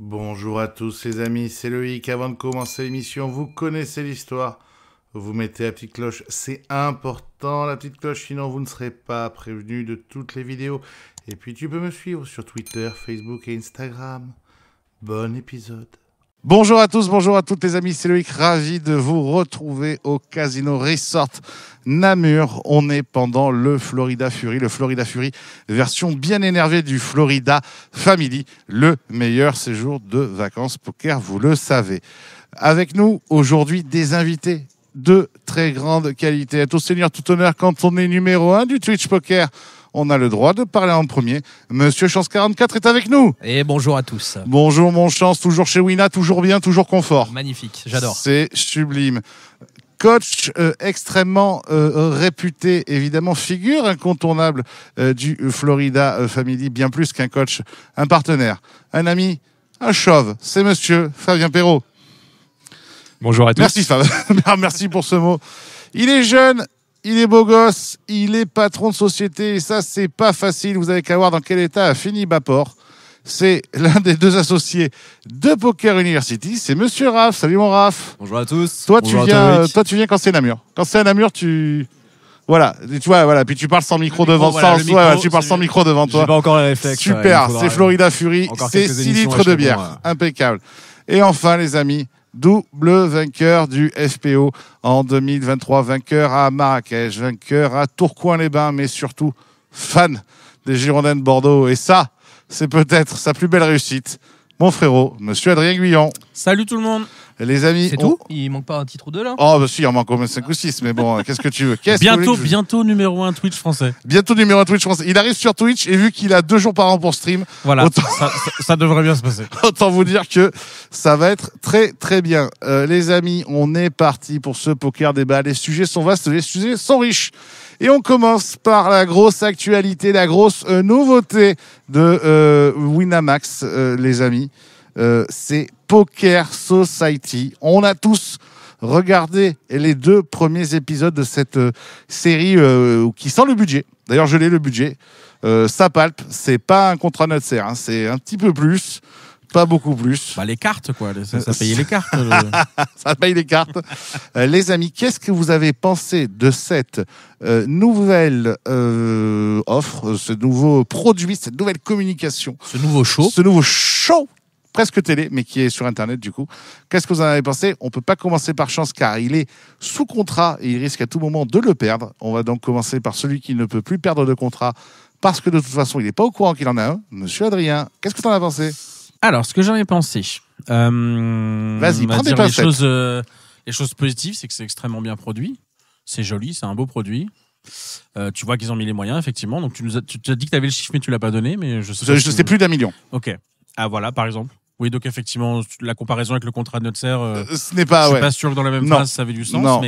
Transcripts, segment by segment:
Bonjour à tous les amis, c'est Loïc. Avant de commencer l'émission, vous connaissez l'histoire. Vous mettez la petite cloche, c'est important la petite cloche, sinon vous ne serez pas prévenu de toutes les vidéos. Et puis tu peux me suivre sur Twitter, Facebook et Instagram. Bon épisode. Bonjour à tous, bonjour à toutes les amis, c'est Loïc, ravi de vous retrouver au Casino Resort Namur. On est pendant le Florida Fury version bien énervée du Florida Family, le meilleur séjour de vacances poker, vous le savez. Avec nous aujourd'hui des invités de très grande qualité. À tout seigneur, tout honneur, quand on est numéro 1 du Twitch Poker, on a le droit de parler en premier. Monsieur Chance44 est avec nous. Et bonjour à tous. Bonjour mon Chance, toujours chez Wina, toujours bien, toujours confort. Magnifique, j'adore. C'est sublime. Coach extrêmement réputé, évidemment, figure incontournable du Florida Family, bien plus qu'un coach, un partenaire, un ami, un chauve. C'est monsieur Fabien Perrault. Bonjour à tous. Merci Fab, merci pour ce mot. Il est jeune, il est beau gosse, il est patron de société et ça, c'est pas facile. Vous avez qu'à voir dans quel état a fini Baport. C'est l'un des deux associés de Poker University. C'est Monsieur Raph. Salut mon Raph. Bonjour à tous. Toi, Bonjour tu viens quand c'est Namur. Quand c'est à Namur, voilà, tu vois, voilà. Puis tu parles sans micro devant toi. Tu parles sans micro devant toi. J'ai pas encore les réflexes. Super. C'est Florida Fury. C'est 6 litres de bière. Impeccable. Et enfin, les amis, double vainqueur du FPO en 2023, vainqueur à Marrakech, vainqueur à Tourcoing-les-Bains, mais surtout fan des Girondins de Bordeaux. Et ça, c'est peut-être sa plus belle réussite. Mon frérot, monsieur Adrien Guyon. Salut tout le monde. Les amis. C'est tout ? Il manque pas un titre ou deux là ? Oh, bah si, il en manque au moins 5 ou 6, mais bon, qu'est-ce que tu veux ? Bientôt numéro 1 Twitch français. Bientôt numéro 1 Twitch français. Il arrive sur Twitch et vu qu'il a 2 jours par an pour stream. Voilà, ça devrait bien se passer. Autant vous dire que ça va être très très bien. Les amis, on est parti pour ce poker débat. Les sujets sont vastes, les sujets sont riches. Et on commence par la grosse actualité, la grosse nouveauté de Winamax, les amis. C'est Poker Society. On a tous regardé les 2 premiers épisodes de cette série qui sent le budget. D'ailleurs, je l'ai le budget. Ça palpe. C'est pas un contrat Nutser, hein, c'est un petit peu plus. Pas beaucoup plus. Bah les cartes quoi, ça payait les cartes. Ça paye les cartes. Les amis, qu'est-ce que vous avez pensé de cette nouvelle offre, ce nouveau produit, cette nouvelle communication, ce nouveau show presque télé, mais qui est sur Internet du coup. Qu'est-ce que vous en avez pensé ? On peut pas commencer par Chance car il est sous contrat et il risque à tout moment de le perdre. On va donc commencer par celui qui ne peut plus perdre de contrat parce que de toute façon, il n'est pas au courant qu'il en a un. Monsieur Adrien, qu'est-ce que tu en as pensé ? Alors, ce que j'en ai pensé, vas-y, prends des pincettes. Les choses positives, c'est que c'est extrêmement bien produit. C'est joli, c'est un beau produit. Tu vois qu'ils ont mis les moyens, effectivement. Donc, tu t'as dit que tu avais le chiffre, mais tu l'as pas donné. Mais je sais plus d'1 million. Ok. Ah, voilà, par exemple. Oui, donc effectivement, la comparaison avec le contrat de Nutser, ce n'est pas. Je suis pas sûr que dans la même phrase ça avait du sens,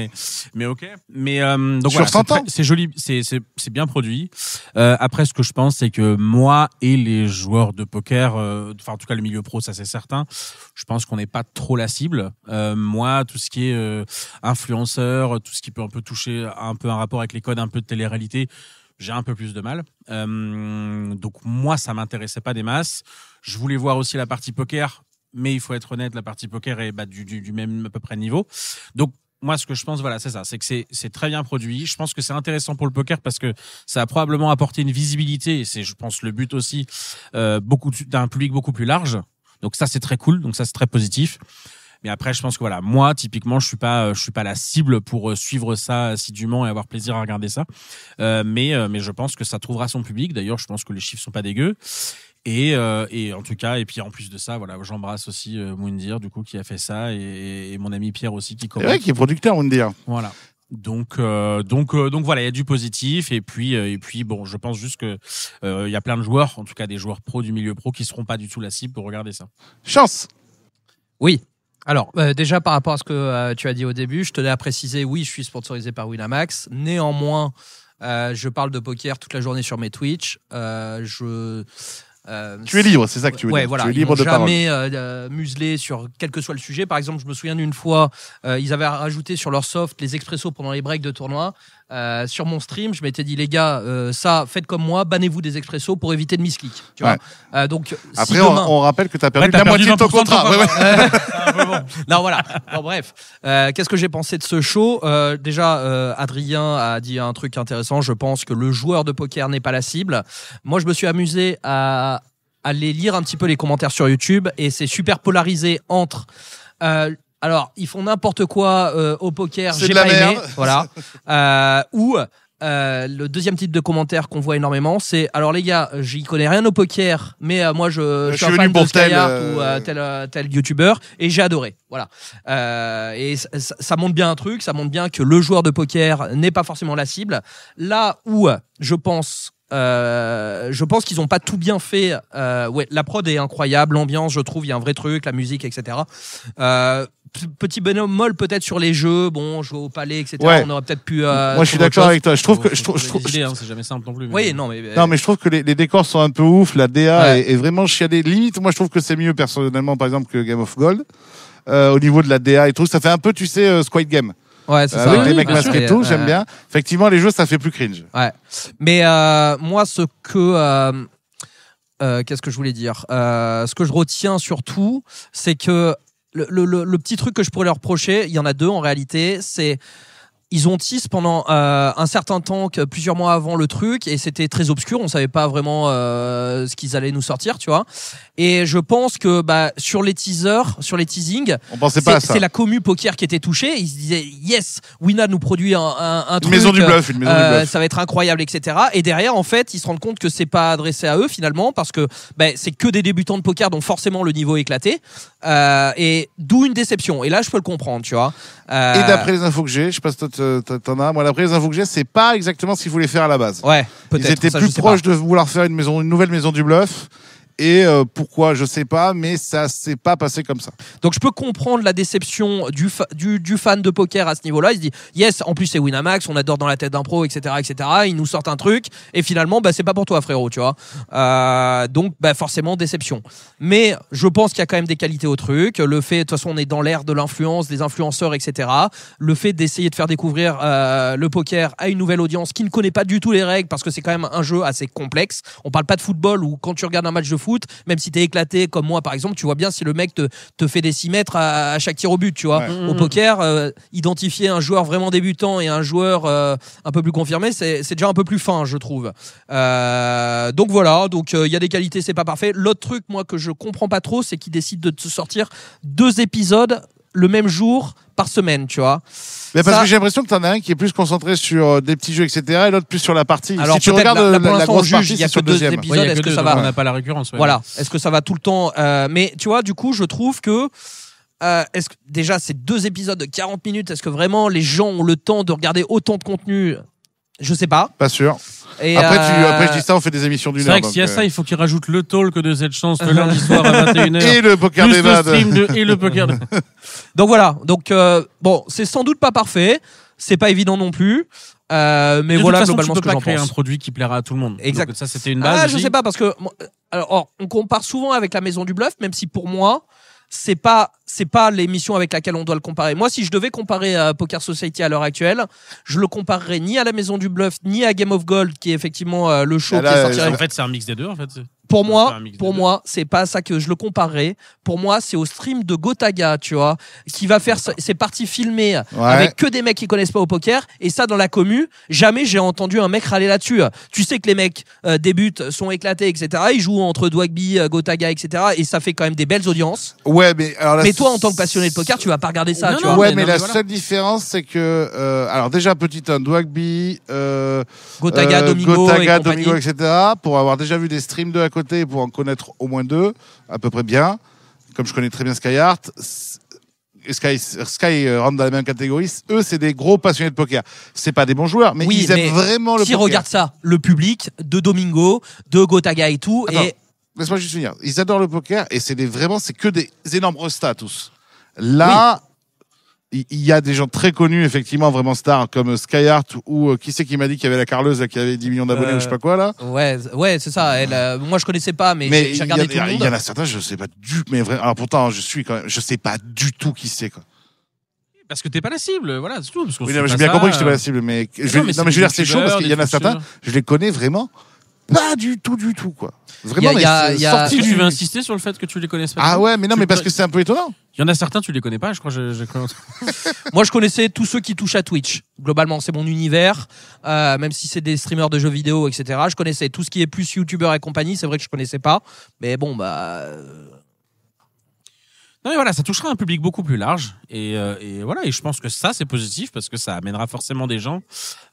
mais ok. Mais donc voilà, c'est joli, c'est bien produit. Après, ce que je pense, c'est que moi et les joueurs de poker, enfin en tout cas le milieu pro, ça c'est certain. Je pense qu'on n'est pas trop la cible. Moi, tout ce qui est influenceur, tout ce qui peut un peu toucher un peu un rapport avec les codes, un peu de télé-réalité. J'ai un peu plus de mal. Donc moi, ça m'intéressait pas des masses. Je voulais voir aussi la partie poker, mais il faut être honnête, la partie poker est du même à peu près niveau. Donc moi, ce que je pense, voilà, c'est ça, c'est que c'est très bien produit. Je pense que c'est intéressant pour le poker parce que ça a probablement apporté une visibilité et c'est, je pense, le but aussi d'un public beaucoup plus large. Donc ça, c'est très cool. Donc ça, c'est très positif. Mais après, je pense que voilà, moi, typiquement, je suis pas la cible pour suivre ça assidûment et avoir plaisir à regarder ça. Mais je pense que ça trouvera son public. D'ailleurs, je pense que les chiffres sont pas dégueux. Et en tout cas, et puis en plus de ça, voilà, j'embrasse aussi Moundir, du coup, qui a fait ça, et mon ami Pierre aussi qui commente. C'est vrai qui est producteur, Moundir. Voilà. Donc voilà, il y a du positif et puis bon, je pense juste que il y a plein de joueurs, en tout cas des joueurs pro du milieu pro, qui seront pas du tout la cible pour regarder ça. Chance. Oui. Alors, déjà, par rapport à ce que tu as dit au début, je tenais à préciser, oui, je suis sponsorisé par Winamax. Néanmoins, je parle de poker toute la journée sur mes Twitch. Tu es libre, c'est ça que tu veux dire. Voilà, tu es libre de parole. Jamais muselé sur quel que soit le sujet. Par exemple, je me souviens d'une fois, ils avaient rajouté sur leur soft les expressos pendant les breaks de tournoi. sur mon stream, je m'étais dit les gars, ça, faites comme moi, bannez-vous des expressos pour éviter de misclick. Tu vois. Donc, après, si demain... on rappelle que tu as perdu la moitié de ton contrat. Non, voilà. Bon, bref, qu'est-ce que j'ai pensé de ce show? Déjà, Adrien a dit un truc intéressant. Je pense que le joueur de poker n'est pas la cible. Moi, je me suis amusé à aller lire un petit peu les commentaires sur YouTube et c'est super polarisé entre... alors, ils font n'importe quoi au poker, j'ai pas aimé. Voilà. Ou le deuxième type de commentaire qu'on voit énormément, c'est alors les gars, j'y connais rien au poker, mais moi je suis un fan de Skyheart ou tel youtubeur et j'ai adoré. Voilà. Et ça montre bien un truc, ça montre bien que le joueur de poker n'est pas forcément la cible. Là où je pense qu'ils ont pas tout bien fait. La prod est incroyable, l'ambiance, je trouve, il y a un vrai truc, la musique, etc. Petit bémol peut-être sur les jeux, bon, jouer au palais, etc. Ouais. On aurait peut-être pu. Moi, je suis d'accord avec toi. Je trouve que c'est jamais simple non plus. Oui, non, mais je trouve que les décors sont un peu ouf. La DA est vraiment chiadée. Limite, moi, je trouve que c'est mieux personnellement, par exemple, que Game of Gold. Au niveau de la DA et tout, ça fait un peu, tu sais, Squid Game. Ouais, c'est ça. Avec les mecs masqués et tout, j'aime bien. Effectivement, les jeux, ça fait plus cringe. Ouais. Mais moi, qu'est-ce que je voulais dire ce que je retiens surtout, c'est que le petit truc que je pourrais leur reprocher, il y en a deux en réalité, c'est ils ont tease pendant un certain temps, plusieurs mois avant le truc, et c'était très obscur, on savait pas vraiment ce qu'ils allaient nous sortir, tu vois. Et je pense que sur les teasers, sur les teasings, on pensait pas à ça. C'est la commu poker qui était touchée. Ils se disaient yes, Wina nous produit un truc, une maison du bluff, ça va être incroyable, etc. Et derrière, en fait, ils se rendent compte que c'est pas adressé à eux finalement, parce que c'est que des débutants de poker, donc forcément le niveau est éclaté, et d'où une déception. Et là, je peux le comprendre, tu vois. Et d'après les infos que j'ai, je sais pas si toi t'en as, moi d'après les infos que j'ai, c'est pas exactement ce qu'ils voulaient faire à la base. Ouais, peut-être. Ils étaient plus proches de vouloir faire une nouvelle maison du bluff. Et pourquoi, je sais pas, mais ça s'est pas passé comme ça. Donc je peux comprendre la déception du fan de poker à ce niveau-là. Il se dit yes, en plus c'est Winamax, on adore dans la tête d'un pro, etc., etc. Ils nous sortent un truc et finalement c'est pas pour toi, frérot, tu vois. Donc forcément déception. Mais je pense qu'il y a quand même des qualités au truc. Le fait, de toute façon, on est dans l'ère de l'influence, des influenceurs, etc. Le fait d'essayer de faire découvrir le poker à une nouvelle audience qui ne connaît pas du tout les règles, parce que c'est quand même un jeu assez complexe. On parle pas de football où quand tu regardes un match de foot, même si t'es éclaté comme moi par exemple, tu vois bien si le mec te fait des 6 mètres à chaque tir au but, tu vois. Ouais. Au poker, identifier un joueur vraiment débutant et un joueur un peu plus confirmé, c'est déjà un peu plus fin, je trouve. Donc voilà, donc il y a des qualités, c'est pas parfait. L'autre truc, moi, que je comprends pas trop, c'est qu'ils décident de sortir 2 épisodes le même jour par semaine, tu vois. Mais parce que j'ai l'impression que t'en as un qui est plus concentré sur des petits jeux, etc., et l'autre plus sur la partie. Alors, si tu regardes la grosse partie, il y a que 2 épisodes. Est-ce que ça va? On n'a pas la récurrence. Ouais. Voilà. Est-ce que ça va tout le temps? Mais tu vois, du coup, je trouve que est-ce que déjà ces 2 épisodes de 40 minutes, est-ce que vraiment les gens ont le temps de regarder autant de contenu? Je sais pas. Pas sûr. Et après, je dis ça, on fait des émissions d'une heure. C'est vrai que s'il y a ça, il faut qu'il rajoute le talk de cette chance le lundi soir à 21h. Et le poker des VAD. Et le poker. Donc voilà. Donc, bon, c'est sans doute pas parfait. C'est pas évident non plus. Mais voilà, façon, globalement, tu ce que j'en pense. Tu peux pas créer un produit qui plaira à tout le monde. Exact. Donc, ça, c'était une base. Je sais pas, parce que, alors, on compare souvent avec la Maison du Bluff, même si pour moi, c'est pas l'émission avec laquelle on doit le comparer. Moi, si je devais comparer Poker Society à l'heure actuelle, je le comparerais ni à la Maison du Bluff, ni à Game of Gold, qui est effectivement le show qui est sorti. En fait, c'est un mix des deux, en fait. Pour moi, c'est pas ça que je le comparerais. Pour moi, c'est au stream de Gotaga, tu vois, qui va faire ses parties filmées avec que des mecs qui connaissent pas au poker. Et ça, dans la commu, jamais j'ai entendu un mec râler là-dessus. Tu sais que les mecs débutent, sont éclatés, etc. Ils jouent entre Dwagby, Gotaga, etc. Et ça fait quand même des belles audiences. Ouais, mais alors mais toi, en tant que passionné de poker, tu vas pas regarder ça, tu vois. Ouais, mais la seule différence, c'est que, alors déjà, petit 1, Dwagby, Gotaga, Domingo, etc. Pour avoir déjà vu des streams de à côté, pour en connaître au moins 2, à peu près bien, comme je connais très bien Skyheart, Sky rentre dans la même catégorie. Eux, c'est des gros passionnés de poker. C'est pas des bons joueurs, mais ils aiment vraiment le poker. Qui regarde ça? Le public de Domingo, de Gotaga et tout. Attends, laisse-moi juste finir. Ils adorent le poker et c'est que des énormes restats tous. Là, il y a des gens très connus, effectivement, vraiment stars, comme Skyheart ou qui c'est qui m'a dit qu'il y avait la Carleuse là, qui avait 10 millions d'abonnés ou je sais pas quoi là. Ouais, c'est ça. Moi, je connaissais pas, mais j'ai regardé tout le monde. Il y en a certains, je sais pas du tout. Mais vraiment, alors pourtant, je sais pas du tout qui c'est, quoi. Parce que t'es pas la cible, voilà, c'est tout. Parce oui, j'ai bien compris que j'étais pas la cible, mais je veux dire, c'est chaud parce qu'il y en a certains, je les connais vraiment pas du tout, quoi. Vraiment, Est-ce que tu veux insister sur le fait que tu les connaisses pas? Ah ouais, mais non, mais parce que c'est un peu étonnant. Il y en a certains, tu les connais pas, je crois. Moi, je connaissais tous ceux qui touchent à Twitch. Globalement, c'est mon univers. Même si c'est des streamers de jeux vidéo, etc. Je connaissais tout ce qui est plus youtubeur et compagnie. C'est vrai que je connaissais pas. Mais bon, Non mais voilà, ça touchera un public beaucoup plus large et voilà, et je pense que ça c'est positif parce que ça amènera forcément des gens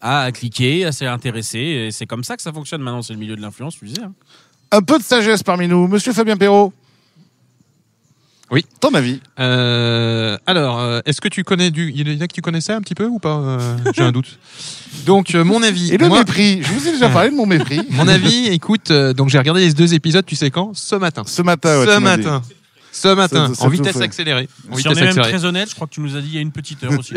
à cliquer, à s'y intéresser et c'est comme ça que ça fonctionne maintenant, c'est le milieu de l'influence, tu disais. Hein. Un peu de sagesse parmi nous, monsieur Fabien Perrault. Oui. Ton avis? Alors, est-ce que tu connais il y en a que tu connaissais un petit peu ou pas? J'ai un doute. Donc, mon avis. Et le mépris. Je vous ai déjà parlé de mon mépris. Mon avis, écoute, donc j'ai regardé les 2 épisodes, tu sais quand? Ce matin. Ce matin, ouais. Ce matin, en vitesse accélérée. Si on est même très honnête, je crois que tu nous as dit il y a une petite heure aussi.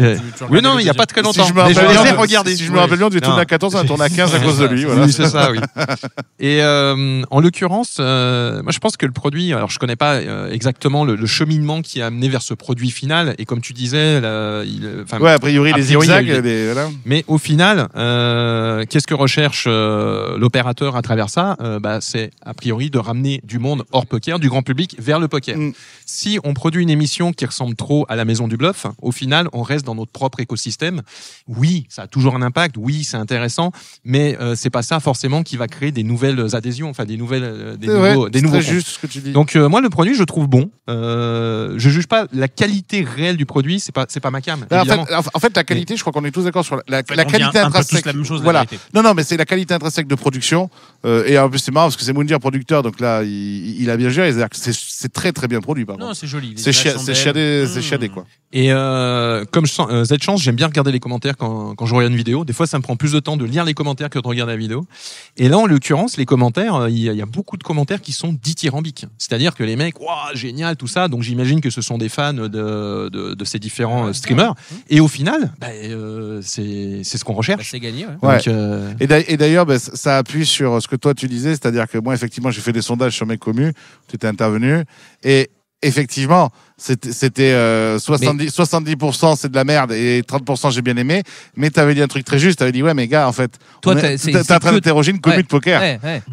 Oui, non, mais il n'y a pas très longtemps. Si je me les ai regardés. Si je me rappelle bien, on devait tourner à 14, on a tourné à 15 à cause de lui. Voilà. Oui, c'est ça, oui. Et en l'occurrence, moi je pense que le produit, alors je connais pas exactement le cheminement qui a amené vers ce produit final. Et comme tu disais, ouais, a priori, les zigzags. Voilà. Mais au final, qu'est-ce que recherche l'opérateur à travers ça? C'est a priori de ramener du monde hors poker, du grand public, vers le poker. Si on produit une émission qui ressemble trop à la Maison du Bluff, au final, on reste dans notre propre écosystème. Oui, ça a toujours un impact. Oui, c'est intéressant, mais c'est pas ça forcément qui va créer des nouvelles adhésions, enfin des nouveaux. C'est juste ce que tu dis. Donc moi, le produit, je trouve bon. Je juge pas la qualité réelle du produit. C'est pas ma cam. En fait, la qualité, je crois qu'on est tous d'accord sur la qualité intrinsèque. La même chose, voilà. Non, mais c'est la qualité intrinsèque de production. Et en plus, c'est marrant parce que c'est Moundir producteur, donc là, il a bien géré. C'est très très bien produit. Non, c'est joli. C'est chiadé, quoi. Et comme Z-Chance, j'aime bien regarder les commentaires quand je regarde une vidéo. Des fois, ça me prend plus de temps de lire les commentaires que de regarder la vidéo. Et là, en l'occurrence, les commentaires, il y a beaucoup de commentaires qui sont dithyrambiques. C'est-à-dire que les mecs, waouh, génial, tout ça. Donc, j'imagine que ce sont des fans de ces différents streamers. Et au final, c'est ce qu'on recherche. C'est gagné, ouais. Donc, et d'ailleurs, ça appuie sur ce que toi tu disais, c'est-à-dire que moi, effectivement, j'ai fait des sondages sur mes communes. Tu étais intervenu. Et effectivement, c'était 70% c'est de la merde et 30% j'ai bien aimé, mais tu avais dit un truc très juste, tu avais dit ouais mais gars en fait toi t'es en train d'interroger une commune de poker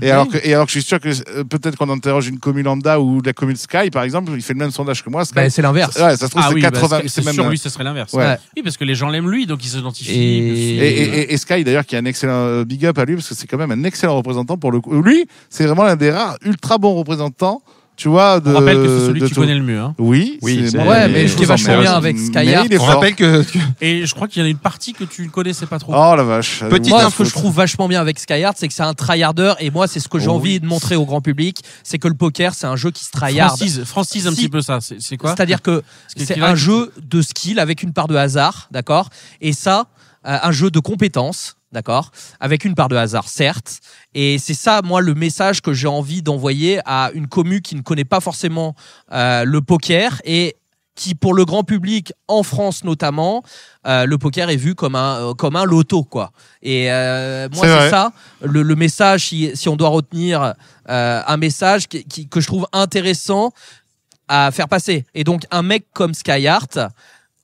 et alors que je suis sûr que peut-être qu'on interroge une commune lambda ou de la commune Sky par exemple, il fait le même sondage que moi Sky. C'est l'inverse. Ouais, ça se trouve c'est 80, c'est même sur lui ce serait l'inverse. Ouais. Oui parce que les gens l'aiment lui donc ils s'identifient. Et Sky d'ailleurs qui a un excellent big up à lui parce que c'est quand même un excellent représentant pour le coup. Lui, c'est vraiment l'un des rares ultra bons représentants. Tu vois, on rappelle que c'est celui que tu connais le mieux. Hein. Oui, mais ce qui est vachement bien avec Skyheart. On rappelle que. Et je crois qu'il y en a une partie que tu ne connaissais pas trop. Oh la vache. Moi, ce que je trouve vachement bien avec Skyheart, c'est que c'est un tryharder. Et moi, c'est ce que j'ai envie de montrer au grand public. C'est que le poker, c'est un jeu qui se tryhard. Francise un petit peu ça. C'est quoi? C'est-à-dire que c'est un jeu de skill avec une part de hasard, d'accord? Et ça, un jeu de compétences. D'accord, avec une part de hasard, certes. Et c'est ça, moi, le message que j'ai envie d'envoyer à une commu qui ne connaît pas forcément le poker et qui, pour le grand public, en France notamment, le poker est vu comme un loto, quoi. Et moi, c'est ça, le message, si on doit retenir un message que je trouve intéressant à faire passer. Et donc, un mec comme Skyheart...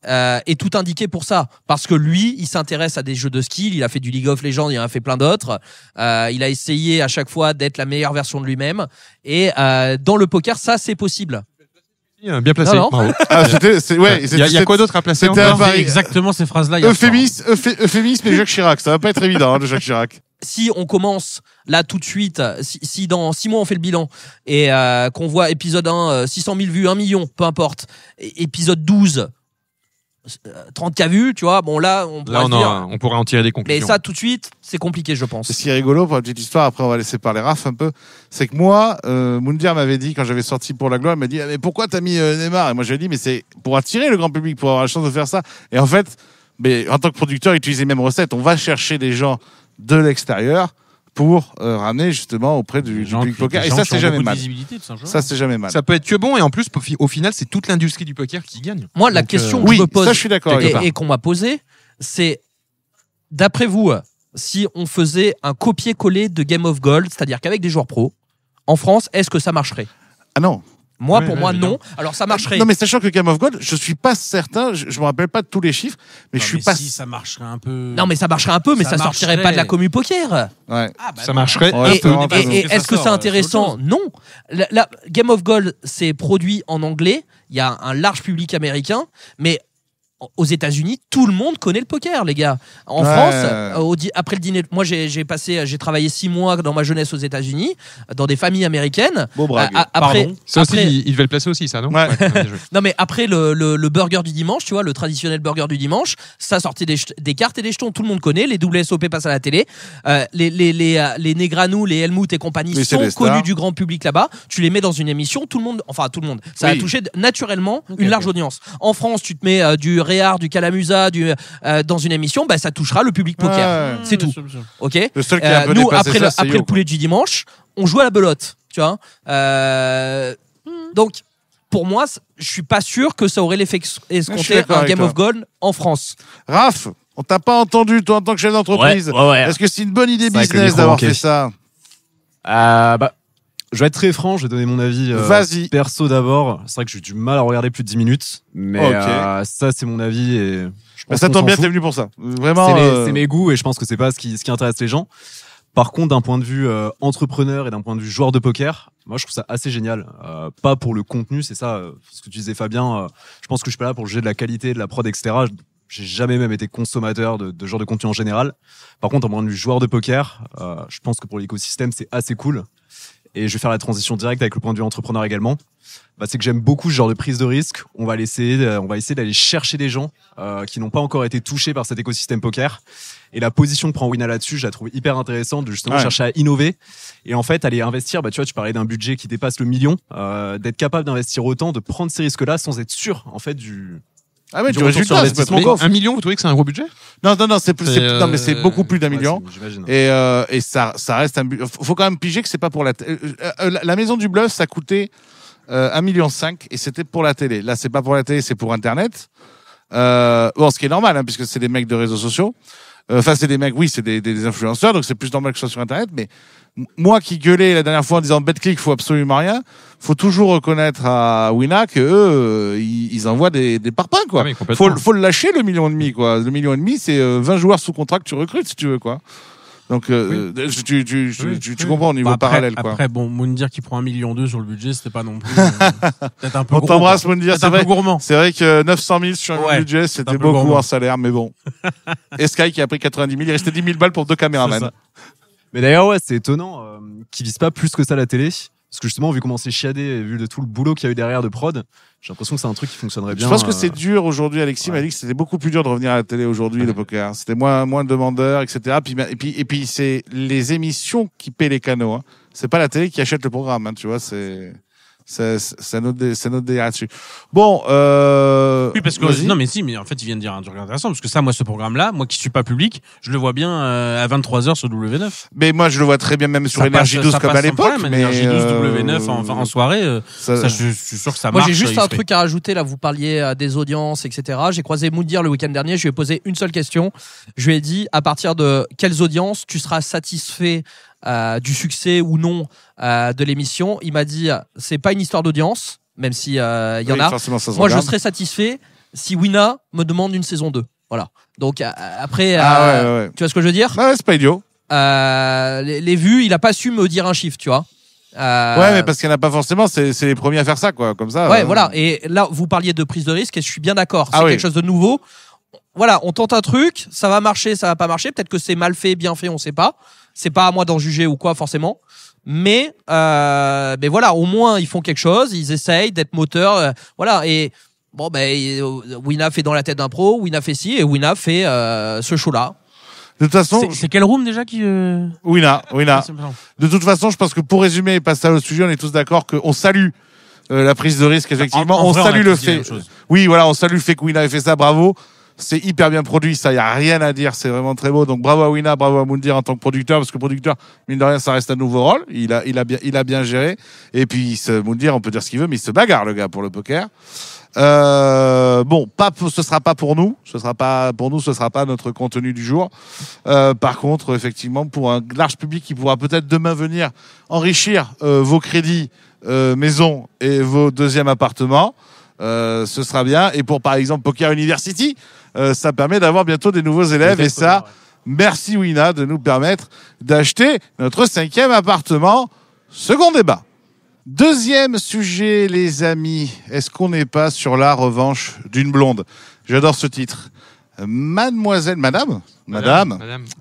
est tout indiqué pour ça parce que lui il s'intéresse à des jeux de skill, il a fait du League of Legends, il en a fait plein d'autres, il a essayé à chaque fois d'être la meilleure version de lui-même et dans le poker ça c'est possible. Bien placé. Non. Il y a quoi d'autre à placer exactement ces phrases-là. Euphémisme et Jacques Chirac, ça va pas être évident de Jacques Chirac. Si on commence là tout de suite, si dans 6 mois on fait le bilan et qu'on voit épisode 1 600 000 vues, 1 million, peu importe, épisode 12 30K vues, tu vois, bon là on pourrait en tirer des conclusions. Mais ça tout de suite c'est compliqué je pense. Ce qui est rigolo pour la petite histoire, après on va laisser parler Raph un peu, c'est que moi Moundir m'avait dit quand j'avais sorti Pour la Gloire, il m'a dit mais pourquoi t'as mis Neymar, et moi je lui ai dit mais c'est pour attirer le grand public, pour avoir la chance de faire ça, et en fait en tant que producteur utiliser les mêmes recettes, on va chercher des gens de l'extérieur pour ramener justement auprès du public poker. Et ça, c'est jamais mal. Ça, c'est jamais mal. Ça peut être que bon. Et en plus, au final, c'est toute l'industrie du poker qui gagne. Moi, la question que je me pose ça, je suis d'accord et qu'on m'a posée, c'est d'après vous, si on faisait un copier-coller de Game of Gold, c'est-à-dire qu'avec des joueurs pros, en France, est-ce que ça marcherait? Ah non. Pour moi, non. Alors, ça marcherait. Non, mais sachant que Game of Gold, je suis pas certain, je me rappelle pas de tous les chiffres, mais Si, ça marcherait un peu. Non, mais ça marcherait un peu, mais ça sortirait pas de la commu poker. Ouais. Ça marcherait un peu. Et est-ce que c'est intéressant? Non. La Game of Gold, c'est produit en anglais. Il y a un large public américain, mais aux États-Unis, tout le monde connaît le poker, les gars. En France, après le dîner, moi j'ai travaillé 6 mois dans ma jeunesse aux États-Unis, dans des familles américaines. Beau brag. Ça aussi, il devait le placer aussi, ça, non? Ouais. Non, mais après le burger du dimanche, tu vois, le traditionnel burger du dimanche, ça sortait des cartes et des jetons. Tout le monde connaît. Les WSOP passent à la télé. Les Negranou, les Helmut et compagnie sont connus du grand public là-bas. Tu les mets dans une émission, tout le monde. Ça a touché naturellement une large audience. En France, tu te mets du Réard, du Calamusa, dans une émission, ça touchera le public poker. C'est tout. Ok. Le seul qui a un peu nous, dépassé après le poulet du dimanche, on joue à la belote. Tu vois. Donc, pour moi, je suis pas sûr que ça aurait l'effet escompté un Game of Gold en France. Raph, on t'a pas entendu, toi, en tant que chef d'entreprise. Ouais. Est-ce que c'est une bonne idée business d'avoir fait ça? Je vais être très franc, je vais donner mon avis perso d'abord. C'est vrai que j'ai du mal à regarder plus de 10 minutes, mais ça c'est mon avis et je pense ça tombe bien, t'es venu pour ça. Vraiment, c'est mes goûts et je pense que c'est pas ce qui intéresse les gens. Par contre, d'un point de vue entrepreneur et d'un point de vue joueur de poker, moi je trouve ça assez génial. Pas pour le contenu, c'est ça, ce que tu disais Fabien. Je pense que je suis pas là pour juger de la qualité, de la prod, etc. J'ai jamais même été consommateur de genre de contenu en général. Par contre, d'un point de vue joueur de poker, je pense que pour l'écosystème c'est assez cool. Et je vais faire la transition directe avec le point de vue entrepreneur également. C'est que j'aime beaucoup ce genre de prise de risque. On va essayer d'aller chercher des gens qui n'ont pas encore été touchés par cet écosystème poker. Et la position que prend Wina là-dessus, je la trouve hyper intéressante de justement chercher à innover. Et en fait, aller investir, tu vois, tu parlais d'un budget qui dépasse le million, d'être capable d'investir autant, de prendre ces risques-là sans être sûr, en fait, du résultat, c'est pas 1 million, vous trouvez que c'est un gros budget? Non, mais c'est beaucoup plus d'1 million. J'imagine. Et ça reste un budget. Faut quand même piger que c'est pas pour la Maison du Bluff, ça coûtait 1,5 million et c'était pour la télé. Là, c'est pas pour la télé, c'est pour Internet. Ce qui est normal, puisque c'est des mecs de réseaux sociaux. C'est des mecs, oui, c'est des influenceurs, donc c'est plus normal que ce soit sur Internet. Mais moi qui gueulais la dernière fois en disant BetClick, faut absolument rien, faut toujours reconnaître à Wina que eux, ils envoient des parpaings, quoi. Faut le lâcher, le 1,5 million, quoi. Le 1,5 million, c'est 20 joueurs sous contrat que tu recrutes, si tu veux, quoi. Donc, tu comprends au niveau parallèle, quoi. Après, Moundir qui prend 1,2 million sur le budget, c'était pas non plus peut-être un peu on gros. t'embrasse, Moundir, c'est vrai. Gourmand. C'est vrai que 900 000 sur un budget, c'était beaucoup gourmand en salaire, mais bon. Et Sky qui a pris 90 000, il restait 10 000 balles pour 2 caméramans. Mais d'ailleurs, c'est étonnant qu'ils visent pas plus que ça la télé. Parce que justement, vu comment c'est chiadé et vu de tout le boulot qu'il y a eu derrière de prod, j'ai l'impression que c'est un truc qui fonctionnerait bien. Je pense que c'est dur aujourd'hui. Alexis m'a dit que c'était beaucoup plus dur de revenir à la télé aujourd'hui, le poker. C'était moins de demandeurs, etc. Et puis c'est les émissions qui paient les canaux. C'est pas la télé qui achète le programme. Tu vois, c'est notre délire là-dessus. Bon, oui, parce que mais en fait, il vient de dire un truc intéressant parce que ça, moi, ce programme-là, moi qui suis pas public, je le vois bien à 23h sur W9. Mais moi, je le vois très bien même sur Énergie 12 comme à l'époque. Mais Énergie 12 W9 en soirée, ça, je suis sûr que ça marche. Moi, j'ai juste un truc à rajouter. Là, vous parliez des audiences, etc. J'ai croisé Moundir le week-end dernier. Je lui ai posé une seule question. Je lui ai dit à partir de quelles audiences tu seras satisfait du succès ou non de l'émission. Il m'a dit c'est pas une histoire d'audience, même si y en a. Moi, je serais satisfait si Wina me demande une saison 2. Voilà. Donc après, tu vois ce que je veux dire? Ouais, c'est pas idiot. Les vues, il a pas su me dire un chiffre, tu vois. Ouais, mais parce qu'il n'y en a pas forcément, c'est les premiers à faire ça, quoi, comme ça. Ouais, voilà. Et là, vous parliez de prise de risque, et je suis bien d'accord. C'est quelque chose de nouveau. Voilà, on tente un truc, ça va marcher, ça va pas marcher. Peut-être que c'est mal fait, bien fait, on sait pas. C'est pas à moi d'en juger ou quoi, forcément. Mais voilà, au moins ils font quelque chose, ils essayent d'être moteurs. Voilà. Et bon, Wina fait dans la tête d'un pro, Wina fait ci, et Wina fait ce show-là. De toute façon, c'est quel room déjà qui Wina. De toute façon, je pense que pour résumer et passer au sujet, on est tous d'accord qu'on salue la prise de risque, effectivement. On salue le fait. Oui, voilà, on salue le fait que Wina ait fait ça, bravo. C'est hyper bien produit, ça, il n'y a rien à dire, c'est vraiment très beau. Donc bravo à Wina, bravo à Moundir en tant que producteur, parce que producteur, mine de rien, ça reste un nouveau rôle. Il a bien géré. Et puis Moundir, on peut dire ce qu'il veut, mais il se bagarre, le gars, pour le poker. Ce sera pas pour nous, ce sera pas notre contenu du jour. Par contre, effectivement, pour un large public qui pourra peut-être demain venir enrichir vos crédits maison et vos deuxièmes appartements, ce sera bien. Et pour, par exemple, Poker University, ça permet d'avoir bientôt des nouveaux élèves. Et ça, merci Wina de nous permettre d'acheter notre 5e appartement. Second débat. Deuxième sujet, les amis. Est-ce qu'on n'est pas sur la revanche d'une blonde? J'adore ce titre. Madame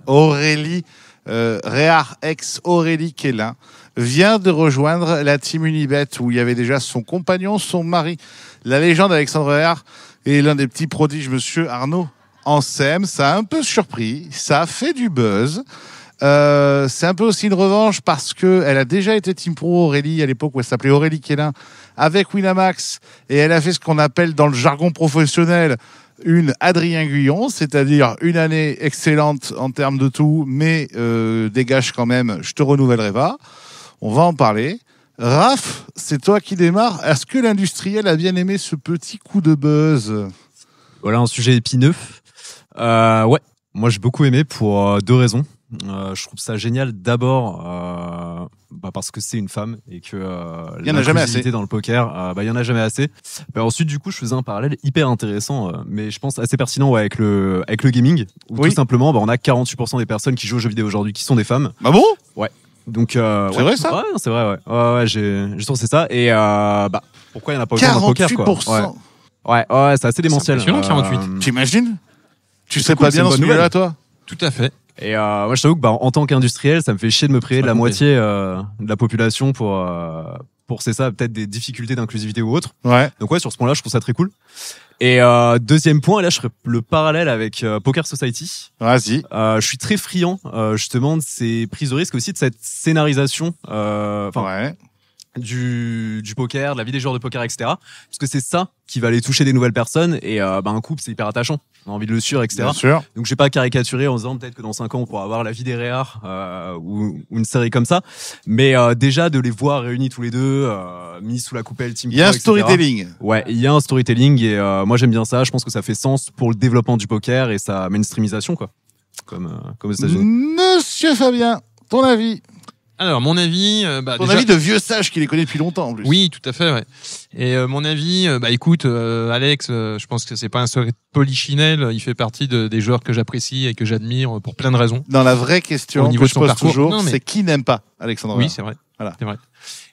Aurélie Réard, ex-Aurélie Kélin, vient de rejoindre la team Unibet où il y avait déjà son compagnon, son mari, la légende Alexandre Réard et l'un des petits prodiges, monsieur Arnaud Ansem. Ça a un peu surpris, ça a fait du buzz. C'est un peu aussi une revanche parce qu'elle a déjà été team pro, Aurélie, à l'époque où elle s'appelait Aurélie Kélin, avec Winamax, et elle a fait ce qu'on appelle dans le jargon professionnel une Adrien Guyon, c'est-à-dire une année excellente en termes de tout, mais dégage quand même, je te renouvellerai pas. On va en parler. Raph, c'est toi qui démarre. Est-ce que l'industriel a bien aimé ce petit coup de buzz? Voilà un sujet épineux. Ouais, moi j'ai beaucoup aimé pour 2 raisons. Je trouve ça génial d'abord parce que c'est une femme et que il y en a jamais assez dans le poker, il y en a jamais assez. Ensuite du coup je faisais un parallèle hyper intéressant mais je pense assez pertinent avec le gaming où tout simplement on a 48% des personnes qui jouent aux jeux vidéo aujourd'hui qui sont des femmes. Ah bon? Ouais. Donc c'est vrai ça? Ouais, c'est vrai ouais, j'ai trouvé ça et pourquoi il y en a pas autant dans le poker quoi. Ouais, c'est assez démentiel. C'est impressionnant 48. T'imagines? Tu sais pas bien dans ce milieu-là toi? Tout à fait. Et moi, je t'avoue que en tant qu'industriel, ça me fait chier de me priver de la moitié de la population pour c'est ça, peut-être des difficultés d'inclusivité ou autre. Ouais. Donc ouais, sur ce point-là, je trouve ça très cool. Et deuxième point, et là, je ferai le parallèle avec Poker Society. Vas-y. Je suis très friand justement de ces prises de risque aussi, de cette scénarisation. Ouais. Du poker, de la vie des joueurs de poker, etc. Parce que c'est ça qui va aller toucher des nouvelles personnes et un couple c'est hyper attachant. On a envie de le suivre, etc. Bien sûr. Donc je vais pas caricaturer en disant peut-être que dans 5 ans on pourra avoir la vie des Réards ou une série comme ça. Mais déjà de les voir réunis tous les deux, mis sous la coupelle Team Pro, il y a un storytelling. Ouais, il y a un storytelling et moi j'aime bien ça. Je pense que ça fait sens pour le développement du poker et sa mainstreamisation quoi. Comme aux États-Unis. Monsieur Fabien, ton avis? Alors, mon avis... ton avis de vieux sage qui les connaît depuis longtemps, en plus. Oui, tout à fait, ouais. Et mon avis, écoute, Alex, je pense que c'est pas un secret de polichinelle. Il fait partie des joueurs que j'apprécie et que j'admire pour plein de raisons. Dans la vraie question que je pose toujours, c'est qui n'aime pas Alexandre Réard? Oui, c'est vrai. Voilà. C'est vrai.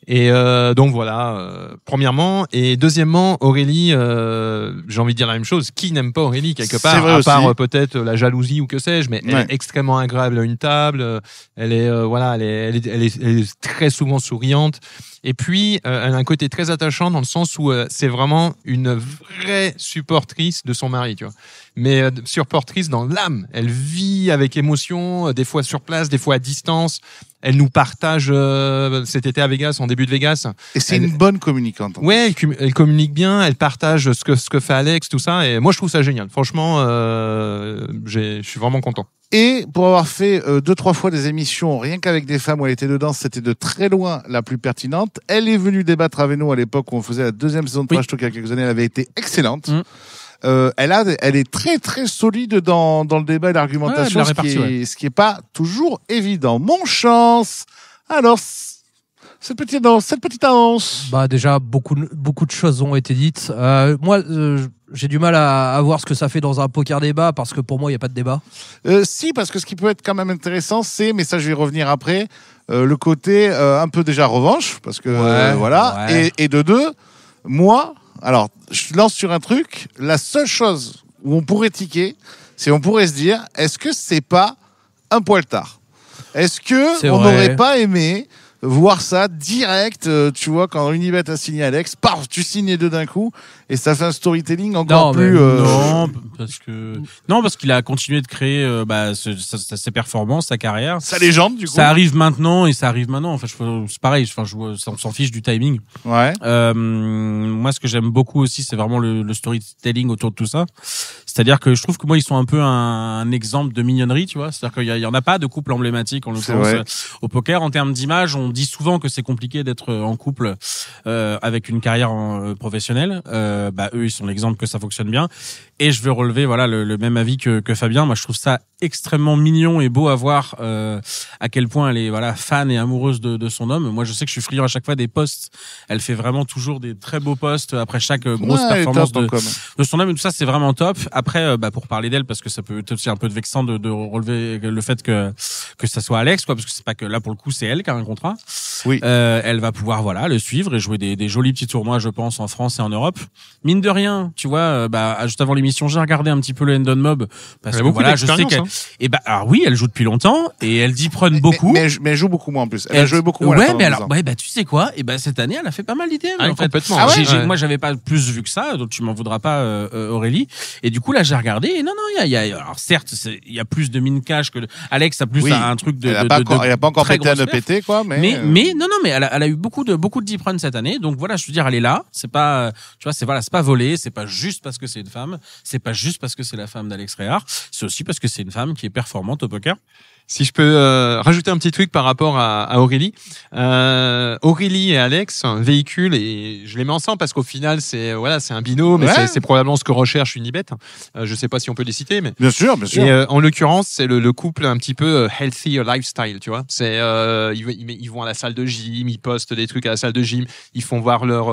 Et donc voilà, premièrement. Et deuxièmement, Aurélie, j'ai envie de dire la même chose. Qui n'aime pas Aurélie quelque part, à part peut-être la jalousie ou que sais-je, mais elle est extrêmement agréable à une table. Elle est elle est très souvent souriante. Et puis, elle a un côté très attachant dans le sens où c'est vraiment une vraie supportrice de son mari, tu vois. Mais supportrice dans l'âme. Elle vit avec émotion, des fois sur place, des fois à distance. Elle nous partage cet été à Vegas, en début de Vegas. Et c'est une bonne communicante. Ouais, elle communique bien, elle partage ce que fait Alex, tout ça. Et moi, je trouve ça génial. Franchement, je suis vraiment content. Et pour avoir fait 2-3 fois des émissions rien qu'avec des femmes où elle était dedans, c'était de très loin la plus pertinente. Elle est venue débattre avec nous à l'époque où on faisait la 2e saison de Trash Talk il y a quelques années. Elle avait été excellente. Elle est très très solide dans le débat et l'argumentation, ce qui est pas toujours évident. Mon chance. Alors, cette petite annonce. Déjà beaucoup de choses ont été dites. Moi, j'ai du mal à voir ce que ça fait dans un poker débat parce que pour moi, il y a pas de débat. Si, parce que ce qui peut être quand même intéressant, c'est, mais ça je vais y revenir après, le côté un peu déjà revanche, parce que voilà. Ouais. Et de deux, moi. Alors, je lance sur un truc. La seule chose où on pourrait tiquer, c'est on pourrait se dire, est-ce que c'est pas un poil tard? Est-ce que on n'aurait pas aimé voir ça direct, tu vois, quand Unibet a signé Alex, paf, tu signes les deux d'un coup, et ça fait un storytelling encore plus... Non, parce qu'il a continué de créer ses performances, sa carrière. Sa légende, du coup. Ça arrive maintenant. Enfin, c'est pareil, on s'en fiche du timing. Ouais. Moi, ce que j'aime beaucoup aussi, c'est vraiment le storytelling autour de tout ça. C'est-à-dire que je trouve que moi, ils sont un peu un exemple de mignonnerie, tu vois. C'est-à-dire qu'il y en a pas de couple emblématique, en l'occurrence, au poker. En termes d'image, on dit souvent que c'est compliqué d'être en couple avec une carrière professionnelle. Eux, ils sont l'exemple que ça fonctionne bien. Et je veux relever le même avis que Fabien. Moi, je trouve ça extrêmement mignon et beau à voir à quel point elle est fan et amoureuse de son homme. Moi, je sais que je suis friand à chaque fois des posts. Elle fait vraiment toujours des très beaux posts après chaque grosse performance de son homme, et tout ça, c'est vraiment top. Après, pour parler d'elle, parce que ça peut être aussi un peu vexant de relever le fait que ça soit Alex, quoi, parce que c'est pas que là pour le coup c'est elle qui a un contrat. Oui. Elle va pouvoir le suivre et jouer des jolis petits tournois, je pense, en France et en Europe. Mine de rien, tu vois, juste avant l'émission, j'ai regardé un petit peu le Hendon Mob parce que je sais qu'elle alors oui, elle joue depuis longtemps et elle deep run beaucoup. Mais elle joue beaucoup moins en plus. Elle a joué beaucoup moins. Ouais, mais alors, tu sais quoi? Cette année, elle a fait pas mal d'idées. En fait. Complètement. Moi, j'avais pas plus vu que ça, donc tu m'en voudras pas, Aurélie. Et du coup, là, j'ai regardé. Et non, alors certes, il y a plus de mine cash que Alex a plus un truc de. Elle a pas encore pété un EPT, quoi. Mais elle a eu beaucoup de deep run cette année. Donc voilà, je veux dire, elle est là. C'est pas, tu vois, c'est pas volé. C'est pas juste parce que c'est une femme. C'est pas juste parce que c'est la femme d'Alex Réard. C'est aussi parce que c'est une femme qui est performante au poker. Si je peux rajouter un petit truc par rapport à Aurélie. Aurélie et Alex véhiculent, et je les mets ensemble parce qu'au final c'est un binôme, mais c'est probablement ce que recherche Unibet. Je sais pas si on peut les citer, mais bien sûr. Et en l'occurrence, c'est le couple un petit peu healthy lifestyle, tu vois. C'est ils vont à la salle de gym, ils postent des trucs à la salle de gym, ils font voir leur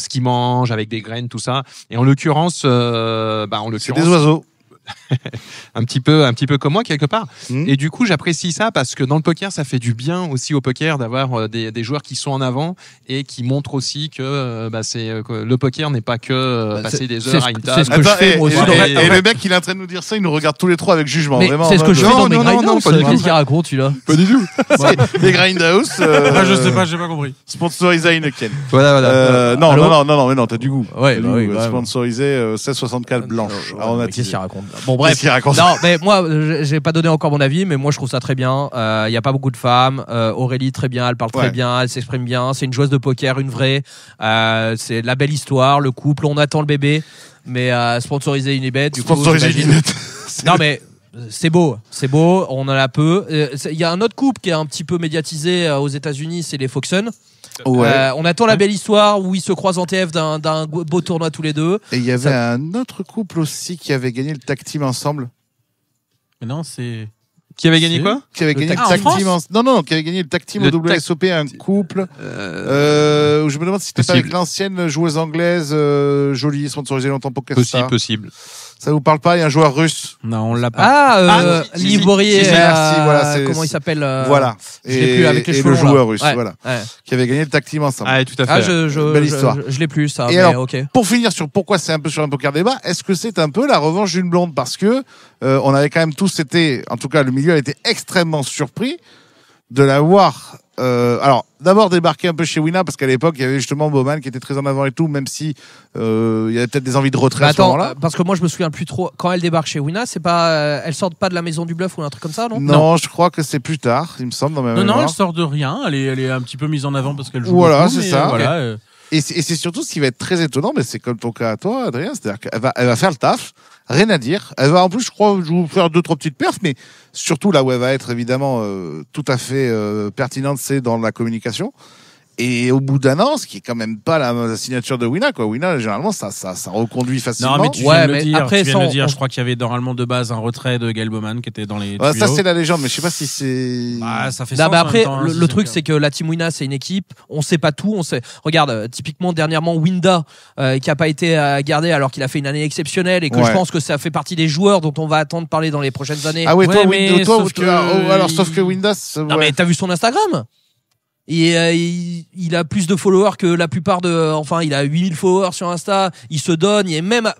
ce qu'ils mangent avec des graines, tout ça. Et en l'occurrence, c'est des oiseaux. un petit peu comme moi quelque part. Et du coup, j'apprécie ça parce que dans le poker, ça fait du bien aussi au poker d'avoir des joueurs qui sont en avant et qui montrent aussi que le poker n'est pas que passer des heures à une table. C'est ce que je fais moi aussi. Et le mec, il est en train de nous dire ça, il nous regarde tous les trois avec jugement. Mais vraiment. C'est ce que je fais dans mes grindhouse. Qu'est-ce qu'il raconte, celui-là? Pas du tout. Les grindhouse. Je sais pas, j'ai pas compris. Sponsorisé à Heineken. Voilà. Non, t'as du goût. Ouais, Sponsorisé 1664 blanche. Qu'est-ce qu'il raconte? Bon, bref. Non, mais moi, j'ai pas donné encore mon avis, mais moi, je trouve ça très bien. Il y a pas beaucoup de femmes. Aurélie, très bien. Elle parle très bien. Elle s'exprime bien. C'est une joueuse de poker, une vraie. C'est la belle histoire, le couple. On attend le bébé, mais sponsorisé Unibet. Sponsorisé Unibet. Non, mais c'est beau. On en a peu. Il y a un autre couple qui est un petit peu médiatisé aux États-Unis, c'est les Foxen. Ouais. On attend la belle histoire où ils se croisent en TF d'un beau tournoi tous les deux. Et il y avait un autre couple aussi qui avait gagné le tag team ensemble. Mais non, c'est... Qui avait gagné quoi? Qui avait gagné le tag team qui avait gagné le tag team au WSOP, un couple. Je me demande si c'était pas avec l'ancienne joueuse anglaise, jolie, sponsorisée longtemps pour Casta. Possible. Ça vous parle pas? Il y a un joueur russe. Non, on l'a pas. Livorier. Merci, voilà. Comment il s'appelle? Voilà. Je l'ai plus avec les cheveux. Et le joueur russe, ouais. Voilà. Ouais. Qui avait gagné le tag team ensemble. Ah, tout à fait. Belle histoire. Je l'ai plus, ça. Et mais alors, ok. pour finir sur pourquoi c'est un peu sur un poker débat, est-ce que c'est un peu la revanche d'une blonde? Parce que on avait quand même tous été, en tout cas, le milieu a été extrêmement surpris de la voir. Alors, d'abord débarquer un peu chez Wina, parce qu'à l'époque, il y avait justement Bowman qui était très en avant et tout, même si il y avait peut-être des envies de retrait à ce moment-là. Parce que moi, je me souviens plus trop. Quand elle débarque chez Wina, c'est pas, elle sort pas de la maison du bluff ou un truc comme ça, non? Non, je crois que c'est plus tard, il me semble, dans ma mémoire. Non, elle sort de rien. Elle est un petit peu mise en avant parce qu'elle joue. Voilà, beaucoup, c'est ça. Voilà. Et c'est surtout ce qui va être très étonnant, mais c'est comme ton cas à toi, Adrien, c'est-à-dire qu'elle va faire le taf, rien à dire. Elle va en plus, je crois, faire 2-3 petites perfs, mais surtout là où elle va être évidemment tout à fait pertinente, c'est dans la communication. Et au bout d'un an, ce qui est quand même pas la signature de Wina, quoi. Wina, généralement, ça reconduit facilement. Non, mais tu viens de le dire. Après, je crois qu'il y avait normalement de base un retrait de Gail Bowman qui était dans les tuyaux. Ça, c'est la légende, mais je sais pas si c'est... Ça fait sens. Mais après, temps, le truc, c'est que la Team Wina, c'est une équipe. On sait pas tout. Regarde, typiquement, dernièrement, Winda, qui a pas été gardé alors qu'il a fait une année exceptionnelle et que je pense que ça fait partie des joueurs dont on va attendre parler dans les prochaines années. Ah ouais, sauf que Winda... Non, mais t'as vu son Instagram? Et il a plus de followers que la plupart il a 8000 followers sur Insta, il se donne, et même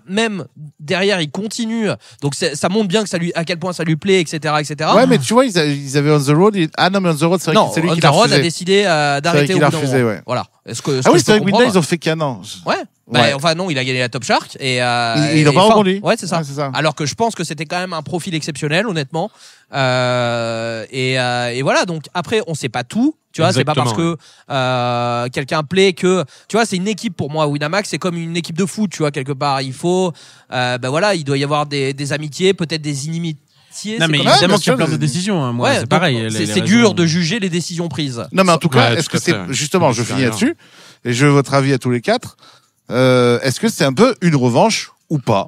derrière il continue, donc ça montre bien que à quel point ça lui plaît, etc. Ouais, mais tu vois, ils avaient On The Road, non, mais On The Road, c'est vrai que c'est lui qui l'a refusé. On The Road a décidé d'arrêter au bout d'un moment. Ouais. Voilà. Oui, c'est vrai que Winda, ils ont fait qu'un an. Ouais. Enfin non, il a gagné la Top Shark et il n'a pas rebondi. Ouais, c'est ça. Alors que je pense que c'était quand même un profil exceptionnel, honnêtement. Et voilà, donc après on sait pas tout, tu vois. Exactement, c'est pas parce que quelqu'un plaît que, tu vois, c'est une équipe pour moi. Winamax, c'est comme une équipe de foot, tu vois, quelque part. Il faut voilà, il doit y avoir des amitiés, peut-être des inimitiés. Non, mais évidemment qu'il y a plein de décisions, hein. Moi, c'est pareil. C'est dur de juger les décisions prises. Non, mais en tout cas, est-ce que c'est justement, je finis là-dessus et je veux votre avis à tous les quatre. Est-ce que c'est un peu une revanche ou pas?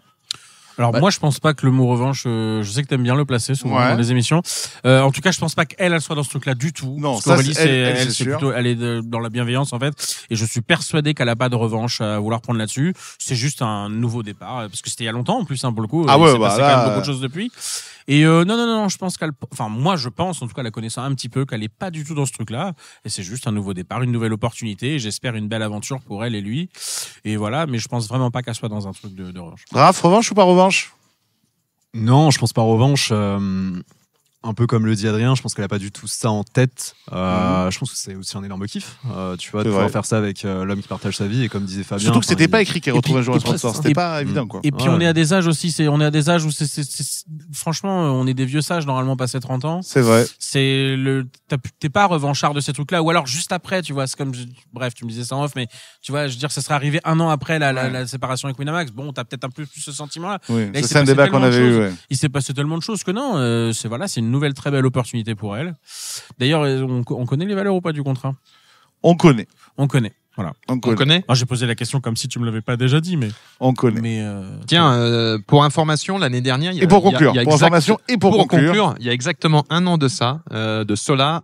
Alors moi, je pense pas que le mot revanche, je sais que t'aimes bien le placer souvent dans les émissions. En tout cas, je pense pas qu'elle soit dans ce truc-là du tout. Non, parce qu'Aurélie, elle est dans la bienveillance en fait. Et je suis persuadé qu'elle a pas de revanche à vouloir prendre là-dessus. C'est juste un nouveau départ, parce que c'était il y a longtemps en plus, pour le coup. Ah ouais, il s'est passé quand même beaucoup de choses depuis. Et non, je pense moi je pense, en tout cas la connaissant un petit peu, qu'elle est pas du tout dans ce truc-là. Et c'est juste un nouveau départ, une nouvelle opportunité. Et j'espère une belle aventure pour elle et lui. Et voilà, mais je pense vraiment pas qu'elle soit dans un truc de revanche. Raph, revanche ou pas revanche? Non, je pense pas revanche. Un peu comme le dit Adrien, je pense qu'elle a pas du tout ça en tête. Je pense que c'est aussi un énorme kiff. Tu vois, de pouvoir faire ça avec l'homme qui partage sa vie, et comme disait Fabien. Surtout que c'était pas écrit qu'elle retrouve un jour un sponsor. C'était pas évident, quoi. Et puis on est à des âges aussi, on est à des âges où franchement, on est des vieux sages normalement passé 30 ans. C'est vrai. T'es pas revanchard de ces trucs-là, ou alors juste après, tu vois, c'est comme, bref, tu me disais ça en off, mais tu vois, je veux dire, ça serait arrivé 1 an après la séparation avec Winamax. Bon, t'as peut-être un peu plus ce sentiment-là. Oui, c'est un débat qu'on avait eu. Il s'est passé tellement de choses que non, c'est une nouvelle très belle opportunité pour elle. D'ailleurs, on connaît les valeurs ou pas du contrat? On connaît. Voilà. On connaît. J'ai posé la question comme si tu me l'avais pas déjà dit, mais on connaît. Mais tiens, pour information, l'année dernière, pour conclure, il y a exactement 1 an de ça, de cela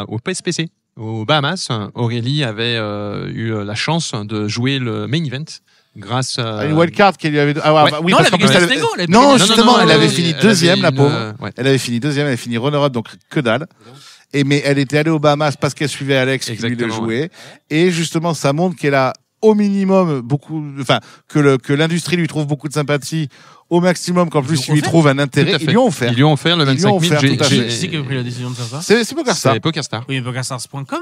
au PSPC, aux Bahamas, Aurélie avait eu la chance de jouer le main event. Grâce à une wildcard qu'elle lui avait. Oui, parce qu'en plus, elle avait fini deuxième, la pauvre. Elle avait fini deuxième, elle avait fini runner-up, donc que dalle. Mais elle était allée aux Bahamas parce qu'elle suivait Alex qui lui le jouait. Et justement, ça montre qu'elle a au minimum que l'industrie lui trouve beaucoup de sympathie, au maximum qu'en plus il lui trouve un intérêt. Ils lui ont offert. Ils lui ont offert le 25 000. Qui c'est qui a pris la décision de faire ça? C'est PokerStars. C'est PokerStars. Oui, PokerStars.com.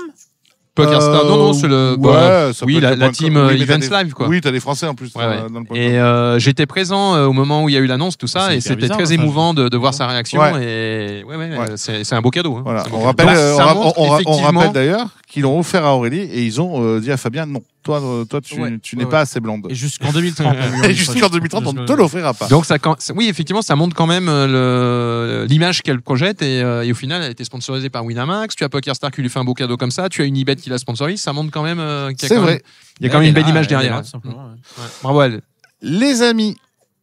PokerStars, non, c'est la team Events Live, quoi. Oui, t'as des Français en plus. Dans le et j'étais présent au moment où il y a eu l'annonce, tout ça, et c'était très émouvant de voir sa réaction. Et c'est un beau cadeau. Voilà. On rappelle d'ailleurs qu'ils l'ont offert à Aurélie et ils ont dit à Fabien non. Toi, tu n'es pas assez blonde. Et jusqu'en 2030. On ne te l'offrira pas. Donc, oui, effectivement, ça montre quand même l'image qu'elle projette. Et au final, elle a été sponsorisée par Winamax. Tu as PokerStars qui lui fait un beau cadeau comme ça. Tu as une Unibet qui la sponsorise. Ça montre quand même qu'il y a quand même une belle image derrière. Bravo à elle. Les amis,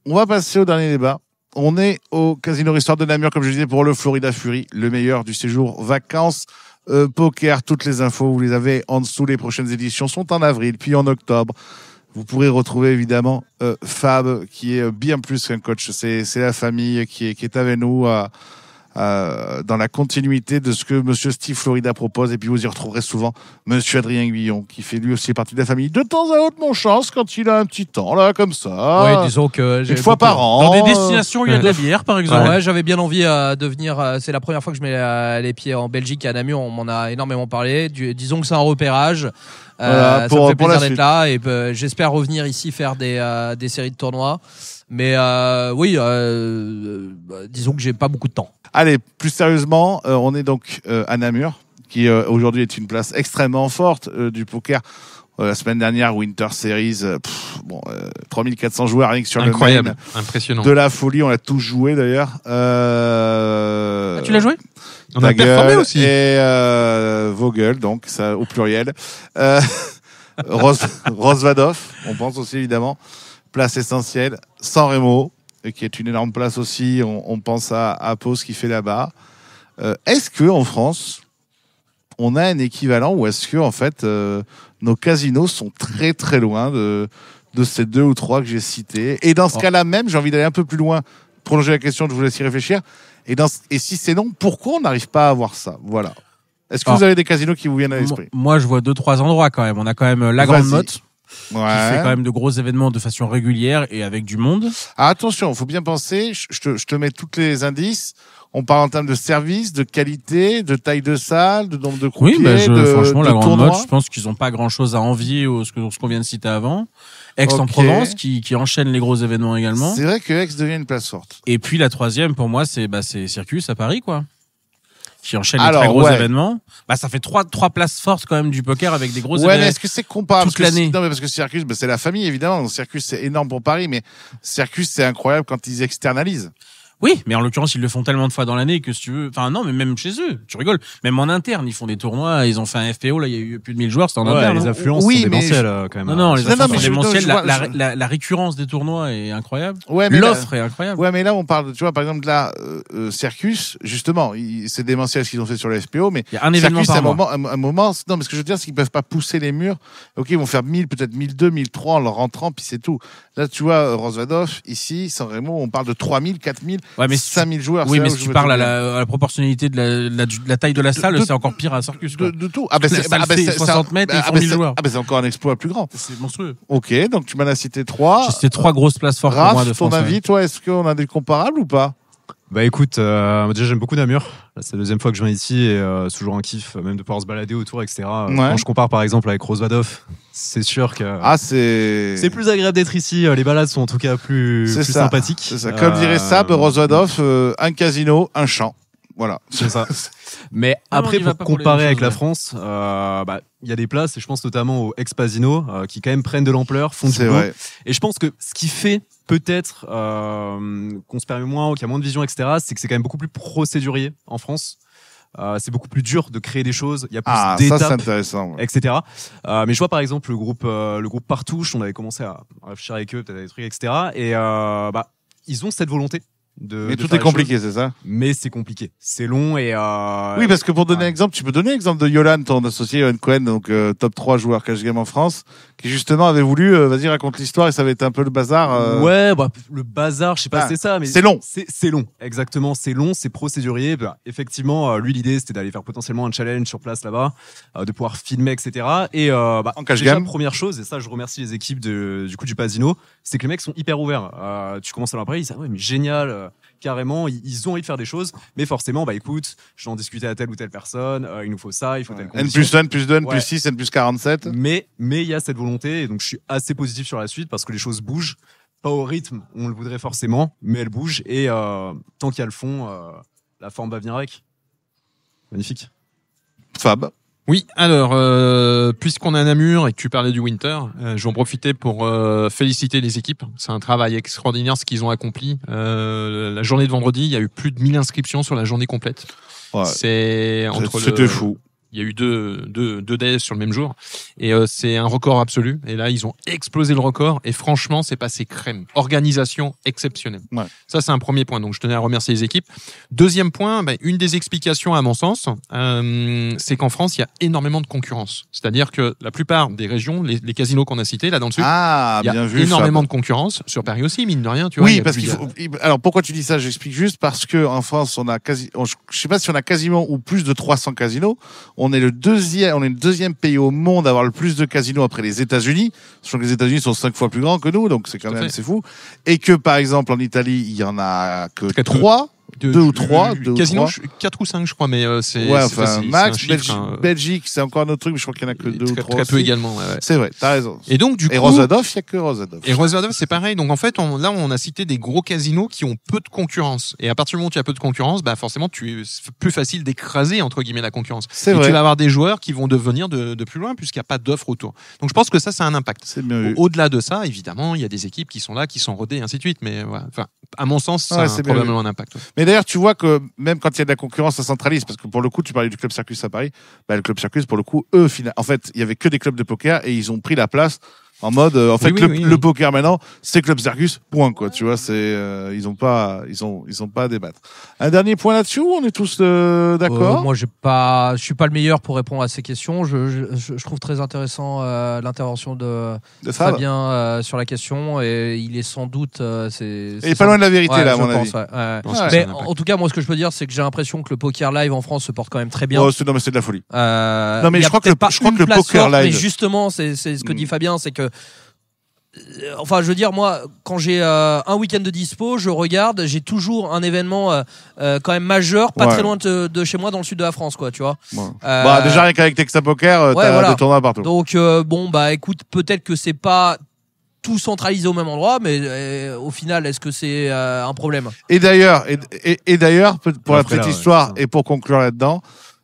on va passer au dernier débat. On est au Casino Resort de Namur, comme je disais, pour le Florida Fury, le meilleur du séjour vacances. Poker, toutes les infos, vous les avez en dessous. Les prochaines éditions sont en avril, puis en octobre. Vous pourrez retrouver évidemment Fab, qui est bien plus qu'un coach. C'est la famille qui est avec nous dans la continuité de ce que Monsieur Steve Florida propose. Et puis vous y retrouverez souvent Monsieur Adrien Guillon, qui fait lui aussi partie de la famille. De temps à autre, mon chance, quand il a un petit temps, là, comme ça. Oui, disons que une fois par an. Dans des destinations où il y a de la bière, par exemple. Ouais, j'avais bien envie de venir. C'est la première fois que je mets les pieds en Belgique, à Namur. On m'en a énormément parlé. Disons que c'est un repérage. Ça me fait plaisir d'être là. Et j'espère revenir ici faire des séries de tournois. Mais disons que j'ai pas beaucoup de temps. Allez, plus sérieusement, on est donc à Namur, qui aujourd'hui est une place extrêmement forte du poker. La semaine dernière, Winter Series, 3400 joueurs rien que sur incroyable, le main. Impressionnant. De la folie, on l'a tous joué d'ailleurs. Tu l'as joué? On a performé aussi. Et Vogel, donc ça au pluriel. Rosvadov, on pense aussi évidemment. Place essentielle. San Remo, qui est une énorme place aussi. On pense à Pau, ce qu'il fait là-bas. Est-ce que en France, on a un équivalent, ou est-ce que en fait nos casinos sont très très loin de ces 2 ou 3 que j'ai cités? Et dans ce cas-là même, j'ai envie d'aller un peu plus loin, prolonger la question, je vous laisse y réfléchir. Et si c'est non, pourquoi on n'arrive pas à avoir ça? Voilà. Est-ce que vous avez des casinos qui vous viennent à l'esprit? Moi, je vois 2-3 endroits quand même. On a quand même la Grande Motte. Ouais. Qui fait quand même de gros événements de façon régulière et avec du monde. Ah, attention, il faut bien penser, je te mets tous les indices. On parle en termes de service, de qualité, de taille de salle, de nombre de croupiers, franchement, la Grande tournois. Motte, je pense qu'ils n'ont pas grand-chose à envier ce qu'on vient de citer avant. Aix-en-Provence, qui enchaîne les gros événements également. C'est vrai que Aix devient une place forte. Et puis la troisième, pour moi, c'est Circus à Paris, quoi. Qui enchaîne les très gros événements. Ça fait trois places fortes quand même du poker avec des gros événements. Mais est-ce que c'est comparable toute l'année? Non, mais parce que Circus, c'est la famille évidemment. Donc, Circus, c'est énorme pour Paris, mais Circus, c'est incroyable quand ils externalisent. Oui, mais en l'occurrence, ils le font tellement de fois dans l'année que si tu veux. Enfin, non, mais même chez eux, tu rigoles. Même en interne, ils font des tournois, ils ont fait un FPO, là, il y a eu plus de 1000 joueurs, c'était en interne. Les affluences sont démentielles, quand même. Non, les affluences sont démentielles. La récurrence des tournois est incroyable. L'offre est incroyable. Ouais, mais là, on parle, tu vois, par exemple, là, Circus, justement, c'est démentiel ce qu'ils ont fait sur le FPO, mais il y a un événement Circus, par mois. un moment, non, mais ce que je veux dire, c'est qu'ils peuvent pas pousser les murs. Ok, ils vont faire 1000, peut-être 1002, 1003 en leur rentrant, puis c'est tout. Là, tu vois, Rosvadov, ici, San Remo, on parle de 3000, 4000, 5000 joueurs. Oui, mais si tu parles à la proportionnalité de la taille de la salle, c'est encore pire à Circus. De tout. C'est 60 mètres et ils font 1000 joueurs. C'est encore un exploit plus grand. C'est monstrueux. Ok, donc tu m'en as cité 3. J'ai cité 3 grosses places fortes pour moi de France. Ton avis, toi, est-ce qu'on a des comparables ou pas? Bah écoute, déjà j'aime beaucoup Namur. Là, c'est la deuxième fois que je viens ici et c'est toujours un kiff, même de pouvoir se balader autour, etc. Quand je compare par exemple avec Rosvadov, c'est sûr que c'est plus agréable d'être ici. Les balades sont en tout cas plus sympathiques. C'est ça. Comme dirait Sab, Rosvadov, un casino, un champ. Voilà. C'est ça. Mais après, pour comparer avec la France, il y a des places, et je pense notamment au Ex-Pasino, qui quand même prennent de l'ampleur, font du boulot. Et je pense que ce qui fait peut-être qu'on se permet moins, qu'il y a moins de vision, etc., c'est que c'est quand même beaucoup plus procédurier en France. C'est beaucoup plus dur de créer des choses. Il y a plus d'étapes, ça, c'est intéressant, etc. Mais je vois par exemple le groupe Partouche, on avait commencé à réfléchir avec eux, peut-être des trucs, etc. Et ils ont cette volonté. Mais tout est compliqué, c'est ça? Mais c'est compliqué. C'est long et... Oui, parce que pour donner un exemple, tu peux donner l'exemple de Yolan, ton associé Yolan Cohen, donc top 3 joueur cash game en France, qui justement avait voulu, vas-y, raconte l'histoire et ça avait été un peu le bazar. Ouais, le bazar, je sais pas, c'est ça, mais... C'est long. C'est long, exactement, c'est long, c'est procédurier. Effectivement, lui, l'idée, c'était d'aller faire potentiellement un challenge sur place là-bas, de pouvoir filmer, etc. Et en cash déjà, game. première chose, et ça, je remercie les équipes du Pasino, c'est que les mecs sont hyper ouverts. Tu commences à leur parler, ils disent, ouais, mais génial, carrément, ils ont envie de faire des choses, mais forcément, écoute, je vais en discuter à telle ou telle personne, il nous faut ça, il faut telle condition. N+1, N+2, N+6, N+47. Mais il y a cette volonté, et donc je suis assez positif sur la suite parce que les choses bougent, pas au rythme où on le voudrait forcément, mais elles bougent, et tant qu'il y a le fond, la forme va venir avec. Magnifique. Fab. Oui, alors, puisqu'on est à Namur et que tu parlais du Winter, je vais en profiter pour féliciter les équipes. C'est un travail extraordinaire ce qu'ils ont accompli. La journée de vendredi, il y a eu plus de 1000 inscriptions sur la journée complète. Ouais. C'était fou. Il y a eu deux DS sur le même jour. Et c'est un record absolu. Et là, ils ont explosé le record. Et franchement, c'est passé crème. Organisation exceptionnelle. Ouais. Ça, c'est un premier point. Donc, je tenais à remercier les équipes. Deuxième point, une des explications, à mon sens, c'est qu'en France, il y a énormément de concurrence. C'est-à-dire que la plupart des régions, les casinos qu'on a cités là dans le sud, il y a énormément de concurrence. Sur Paris aussi, mine de rien. Tu vois, oui, parce qu'il faut... Alors, pourquoi tu dis ça? J'explique juste parce qu'en France, on a je sais pas si on a quasiment ou plus de 300 casinos. On est le deuxième pays au monde à avoir le plus de casinos après les États-Unis. Sachant que les États-Unis sont 5 fois plus grands que nous, donc c'est quand même c'est fou. Et que par exemple en Italie, il y en a que 3. 2 ou 3. Quasiment 4 ou 5, je crois, mais c'est. Ouais, enfin, max. Belgique, c'est encore un autre truc, mais je crois qu'il n'y en a que 2 ou 3. Très peu également, ouais. C'est vrai, t'as raison. Et donc, du coup. Et Rosvadov, il n'y a que Rosvadov. Et Rosvadov, c'est pareil. Donc, en fait, là, on a cité des gros casinos qui ont peu de concurrence. Et à partir du moment où tu as peu de concurrence, forcément, c'est plus facile d'écraser, entre guillemets, la concurrence. C'est vrai. Tu vas avoir des joueurs qui vont devenir de plus loin, puisqu'il n'y a pas d'offre autour. Donc, je pense que ça a un impact. C'est bien vu. Au-delà de ça, évidemment, il y a des équipes qui sont là, qui sont rodées, et ainsi de suite. Mais, voilà. Enfin, à mon sens, ça a probablement un impact. Mais d'ailleurs, tu vois que même quand il y a de la concurrence, ça centralise. Parce que pour le coup, tu parlais du Club Circus à Paris. Le Club Circus, pour le coup, eux, en fait, il y avait que des clubs de poker et ils ont pris la place en mode, le poker maintenant, c'est Club Circus, point, quoi. Tu vois, ils ont pas à débattre. Un dernier point là-dessus, on est tous d'accord? Moi, je suis pas le meilleur pour répondre à ces questions. Je trouve très intéressant l'intervention de Fabien sur la question, et il est sans doute. Il est pas loin de la vérité, là, à mon avis. Mais en tout cas, moi, ce que je peux dire, c'est que j'ai l'impression que le poker live en France se porte quand même très bien. Non, mais c'est de la folie. Non, mais je crois que le poker live. Mais justement, c'est ce que dit Fabien, c'est que. Enfin, je veux dire, moi, quand j'ai un week-end de dispo, je regarde, j'ai toujours un événement quand même majeur, pas très loin de chez moi, dans le sud de la France, quoi, tu vois. Déjà, rien qu'avec Texas Poker, t'as des tournois partout. Donc, écoute, peut-être que c'est pas tout centralisé au même endroit, mais au final, est-ce que c'est un problème? Et d'ailleurs, pour la petite histoire, et pour conclure là-dedans,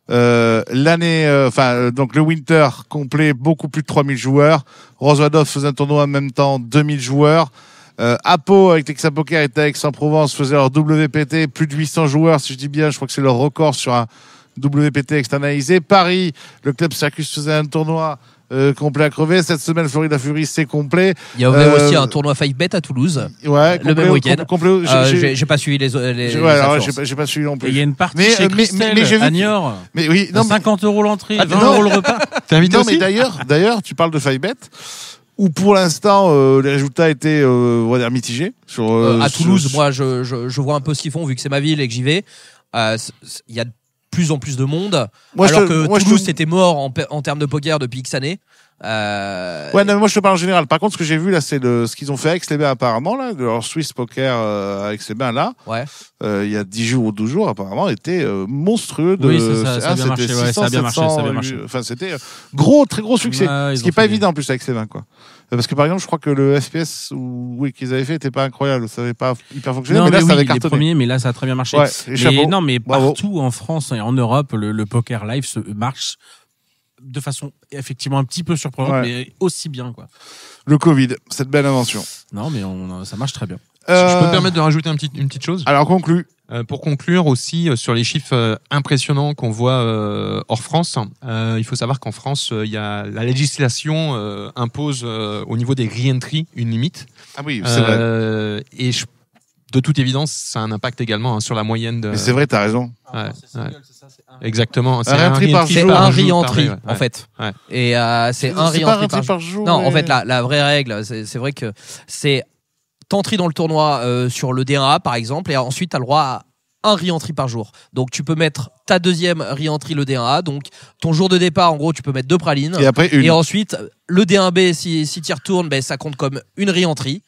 l'année, donc le Winter complet, beaucoup plus de 3000 joueurs. Rosvadov faisait un tournoi en même temps, 2000 joueurs. Apo avec Texas Poker était à Aix-en-Provence, faisait leur WPT, plus de 800 joueurs, si je dis bien, je crois que c'est leur record sur un WPT externalisé. Paris, le club Circus faisait un tournoi complet à crever. Cette semaine, Florida Fury, c'est complet. Il y avait aussi un tournoi 5bet à Toulouse. Ouais, le même week-end. J'ai pas suivi les j'ai pas suivi non plus. Il y a une partie chez Christelle à Niort. Mais oui, non, 50 € l'entrée, 20 € le repas. T'es invité aussi ? Mais d'ailleurs, tu parles de 5bet. Où pour l'instant les résultats étaient on va dire mitigés à Toulouse. Moi, je vois un peu ce qu'ils font vu que c'est ma ville et que j'y vais. Il y a de plus en plus de monde. Alors que Toulouse c'était mort en termes de poker depuis X années. Ouais, non, mais moi je te parle en général. Par contre, ce que j'ai vu là, c'est ce qu'ils ont fait avec Aix-les-Bains apparemment là, de leur Swiss Poker avec Aix-les-Bains là. Ouais. Il y a 10 jours ou 12 jours apparemment était monstrueux. Oui, ça a bien marché. Ça a bien marché. Enfin, c'était très gros succès. Ouais, ce qui est pas évident en plus avec Aix-les-Bains quoi. Parce que par exemple, je crois que le FPS qu'ils avaient fait était pas incroyable, ça avait pas hyper fonctionné. Non, mais là, ça avait cartonné. Les premiers, mais là, ça a très bien marché. Ouais, non, mais partout en France et en Europe, le poker live marche de façon effectivement un petit peu surprenante, mais aussi bien quoi. Le Covid, cette belle invention. Non, mais ça marche très bien. Je peux me permettre de rajouter une petite chose. Alors conclue. Pour conclure aussi sur les chiffres impressionnants qu'on voit hors France, il faut savoir qu'en France, la législation impose au niveau des re-entry une limite. Ah oui, c'est vrai. Et de toute évidence, ça a un impact également sur la moyenne de. Mais c'est vrai, t'as raison. Ouais. Exactement. C'est un re-entry en fait. Ouais. Et c'est un re-entry par jour. Non, en fait, la vraie règle, c'est vrai que c'est t'entres dans le tournoi sur le D1A par exemple, et ensuite t'as le droit à un re-entry par jour. Donc tu peux mettre ta deuxième re-entry le D1A. Donc ton jour de départ, en gros, tu peux mettre 2 pralines. Et après une. Et ensuite le D1B, si tu y retournes, ça compte comme une re-entry.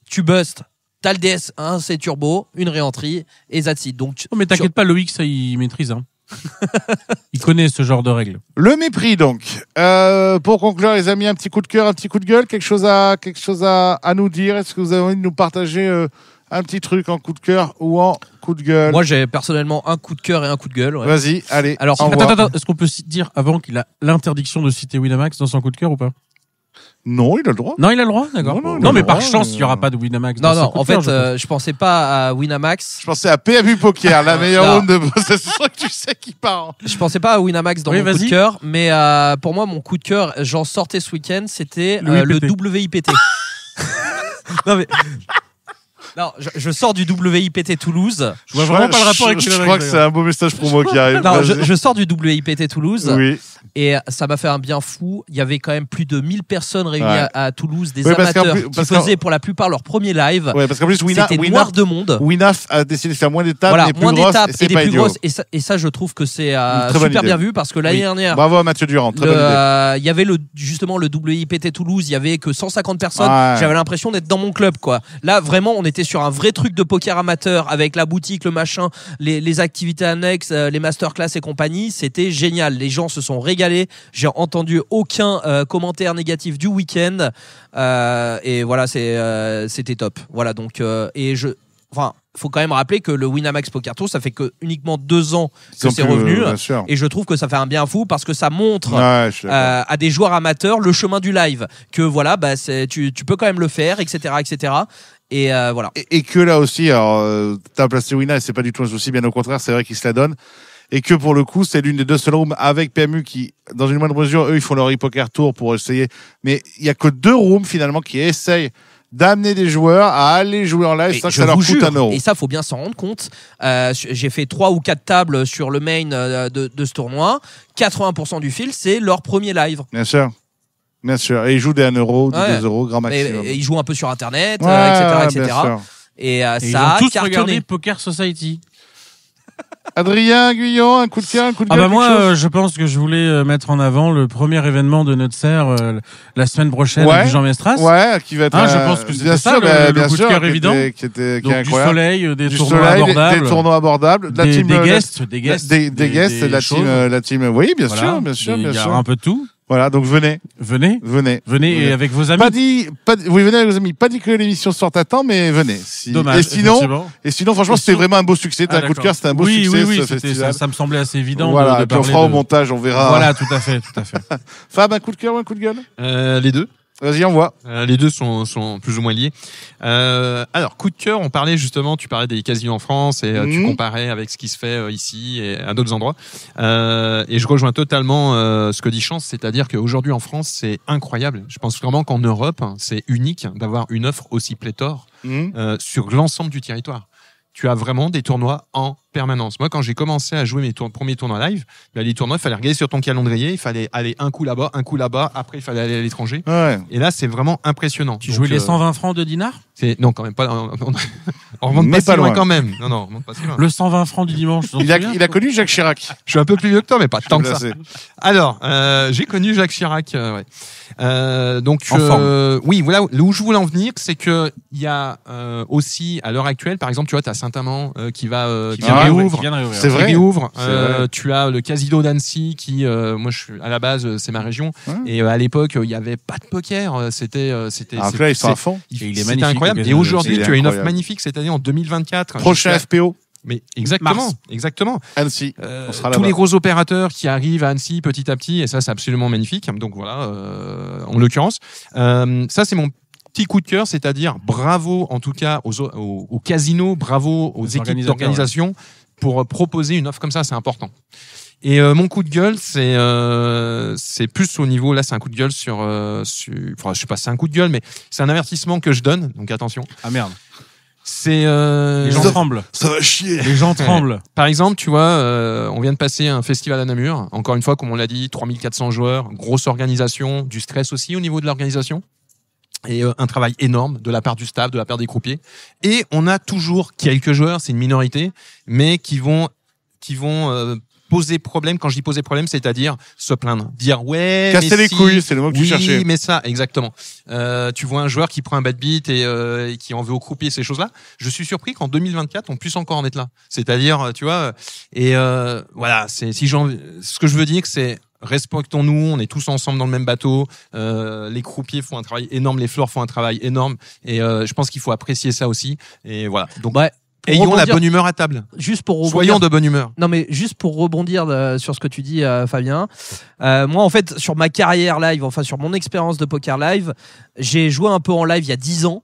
Tu bustes. T'as le DS1, c'est turbo, une re-entry et that's it. Donc, non, mais t'inquiète pas, Loïc, ça il maîtrise. Hein. Il connaît ce genre de règles. Le mépris donc. Pour conclure, les amis, un petit coup de cœur, un petit coup de gueule, quelque chose à nous dire. Est-ce que vous avez envie de nous partager un petit truc en coup de cœur ou en coup de gueule? Moi, j'ai personnellement un coup de cœur et un coup de gueule. Ouais. Vas-y, allez. Alors, attends, est-ce qu'on peut dire avant qu'il a l'interdiction de citer Winamax dans son coup de cœur ou pas? Non, il a le droit. Non, il a le droit, d'accord. Non, mais par chance, il n'y aura pas de Winamax. Non, en fait, je pensais pas à Winamax. Je pensais à PMU Poker, la meilleure ronde de possession que tu sais qui part. Je pensais pas à Winamax dans mon coup de cœur, mais pour moi, mon coup de cœur, j'en sortais ce week-end, c'était le WIPT. Non, mais. Non, je sors du WIPT Toulouse. Je vois vraiment pas le rapport avec Je crois que c'est un beau message promo qui arrive. Non, je sors du WIPT Toulouse. Oui. Et ça m'a fait un bien fou. Il y avait quand même plus de 1000 personnes réunies à Toulouse, des amateurs qui faisaient pour la plupart leur premier live. Ouais, parce qu'en plus, c'était noir de monde. Winaf a décidé de faire moins d'étapes, mais moins d'étapes et des plus grosses. Et ça, je trouve que c'est super bien vu parce que l'année dernière. Bravo à Mathieu Durand. Très bonne idée. Il y avait justement le WIPT Toulouse. Il y avait que 150 personnes. J'avais l'impression d'être dans mon club, quoi. Là, vraiment, on était sur un vrai truc de poker amateur avec la boutique, le machin, les activités annexes, les masterclass et compagnie. C'était génial. Les gens se sont régalés. J'ai entendu aucun commentaire négatif du week-end et voilà, c'était top. Voilà, donc faut quand même rappeler que le Winamax Poker Tour, ça fait que uniquement 2 ans que c'est revenu, et je trouve que ça fait un bien fou parce que ça montre à des joueurs amateurs le chemin du live, que voilà, tu peux quand même le faire, etc., etc. Et voilà. Et que là aussi, alors t'as placé Wina et c'est pas du tout un souci, bien au contraire, c'est vrai qu'il se la donne. Et que pour le coup, c'est l'une des 2 seules rooms avec PMU qui, dans une moindre mesure, eux, ils font leur e-poker tour pour essayer. Mais il y a que 2 rooms finalement qui essayent d'amener des joueurs à aller jouer en live sans que ça leur coûte 1 euro. Et ça, faut bien s'en rendre compte. J'ai fait 3 ou 4 tables sur le main de ce tournoi. 80% du field, c'est leur premier live. Bien sûr. Bien sûr. Et ils jouent des 1 euro, des 2 euros, grand maximum. Et ils jouent un peu sur Internet, etc. Et ça ils ont tous cartonné. regardé Poker Society. Adrien Guyon, un coup de cœur, un coup de gueule. Moi, je pense que je voulais mettre en avant le premier événement de notre serre la semaine prochaine avec Jean Mestras. Ouais, qui va être. Je pense que c'est ça le coup de cœur évident. Qui est donc, incroyable. Du soleil, des tournois abordables. Des tournois abordables. Des guests. Des guests, la team. Oui, bien sûr. Il y aura un peu de tout. Voilà, donc venez. Venez et avec vos amis. Oui, venez avec vos amis. Pas dit que l'émission sorte à temps, mais venez. Dommage. Et sinon, franchement, c'était vraiment un beau succès. T'as un coup de cœur, c'était un beau succès. Oui, ce festival. Ça me semblait assez évident. Puis on fera au montage, on verra. Voilà, tout à fait. Fab, un coup de cœur ou un coup de gueule? Les deux. Vas-y, envoie. Les deux sont plus ou moins liés. Alors, coup de cœur, tu parlais des casinos en France et tu comparais avec ce qui se fait ici et à d'autres endroits. Et je rejoins totalement ce que dit Chance, c'est-à-dire qu'aujourd'hui en France, c'est incroyable. Je pense vraiment qu'en Europe, c'est unique d'avoir une offre aussi pléthore sur l'ensemble du territoire. Tu as vraiment des tournois en permanence. Moi, quand j'ai commencé à jouer mes premiers tournois live, les tournois, il fallait regarder sur ton calendrier, il fallait aller un coup là-bas, après il fallait aller à l'étranger. Ouais. Et là, c'est vraiment impressionnant. Tu jouais les 120 francs de dinar ? Non, quand même pas. On remonte pas si loin quand même. Non, on remonte pas si loin. Le 120 francs du dimanche. Il a connu Jacques Chirac. Je suis un peu plus vieux que toi, mais pas tant que ça. Alors, j'ai connu Jacques Chirac. Ouais. Oui, voilà où je voulais en venir, c'est que il y a aussi à l'heure actuelle, par exemple, tu vois, t'as Saint-Amand qui réouvre. C'est vrai. Tu as le Casino d'Annecy qui, moi, à la base, c'est ma région. Et à l'époque, il y avait pas de poker. C'était. Donc là, ils sont à fond. C'était incroyable. Et aujourd'hui, tu as une offre magnifique, c'est-à-dire en 2024. Prochain FPO. Mais exactement. Annecy. Tous les gros opérateurs qui arrivent à Annecy petit à petit, et ça, c'est absolument magnifique. Donc voilà, en l'occurrence. Ça, c'est mon petit coup de cœur, c'est-à-dire bravo en tout cas aux casinos, bravo aux équipes d'organisation pour proposer une offre comme ça, c'est important. Et mon coup de gueule, c'est plus au niveau, là c'est un coup de gueule enfin je sais pas, c'est un coup de gueule, mais c'est un avertissement que je donne, donc attention. Ah merde. Les gens tremblent. Ça va chier. Les gens tremblent. Par exemple, tu vois, on vient de passer un festival à Namur. Encore une fois, comme on l'a dit, 3400 joueurs, grosse organisation, du stress aussi au niveau de l'organisation. Et un travail énorme de la part du staff, de la part des croupiers. Et on a toujours quelques joueurs, c'est une minorité, mais qui vont poser problème. Quand je dis poser problème, c'est-à-dire se plaindre, dire ouais, casser les couilles, c'est le mot que tu cherchais. Oui, mais ça, exactement. Tu vois un joueur qui prend un bad beat et qui en veut au croupier, ces choses-là. Je suis surpris qu'en 2024, on puisse encore en être là. C'est-à-dire, tu vois, et voilà, ce que je veux dire, c'est respectons-nous, on est tous ensemble dans le même bateau. Les croupiers font un travail énorme, les floors font un travail énorme, et je pense qu'il faut apprécier ça aussi. Et voilà. Donc ayons la bonne humeur à table. Juste pour rebondir. Soyons de bonne humeur. Non, mais juste pour rebondir sur ce que tu dis, Fabien. Moi, en fait, sur ma carrière live, enfin sur mon expérience de poker live, j'ai joué un peu en live il y a 10 ans.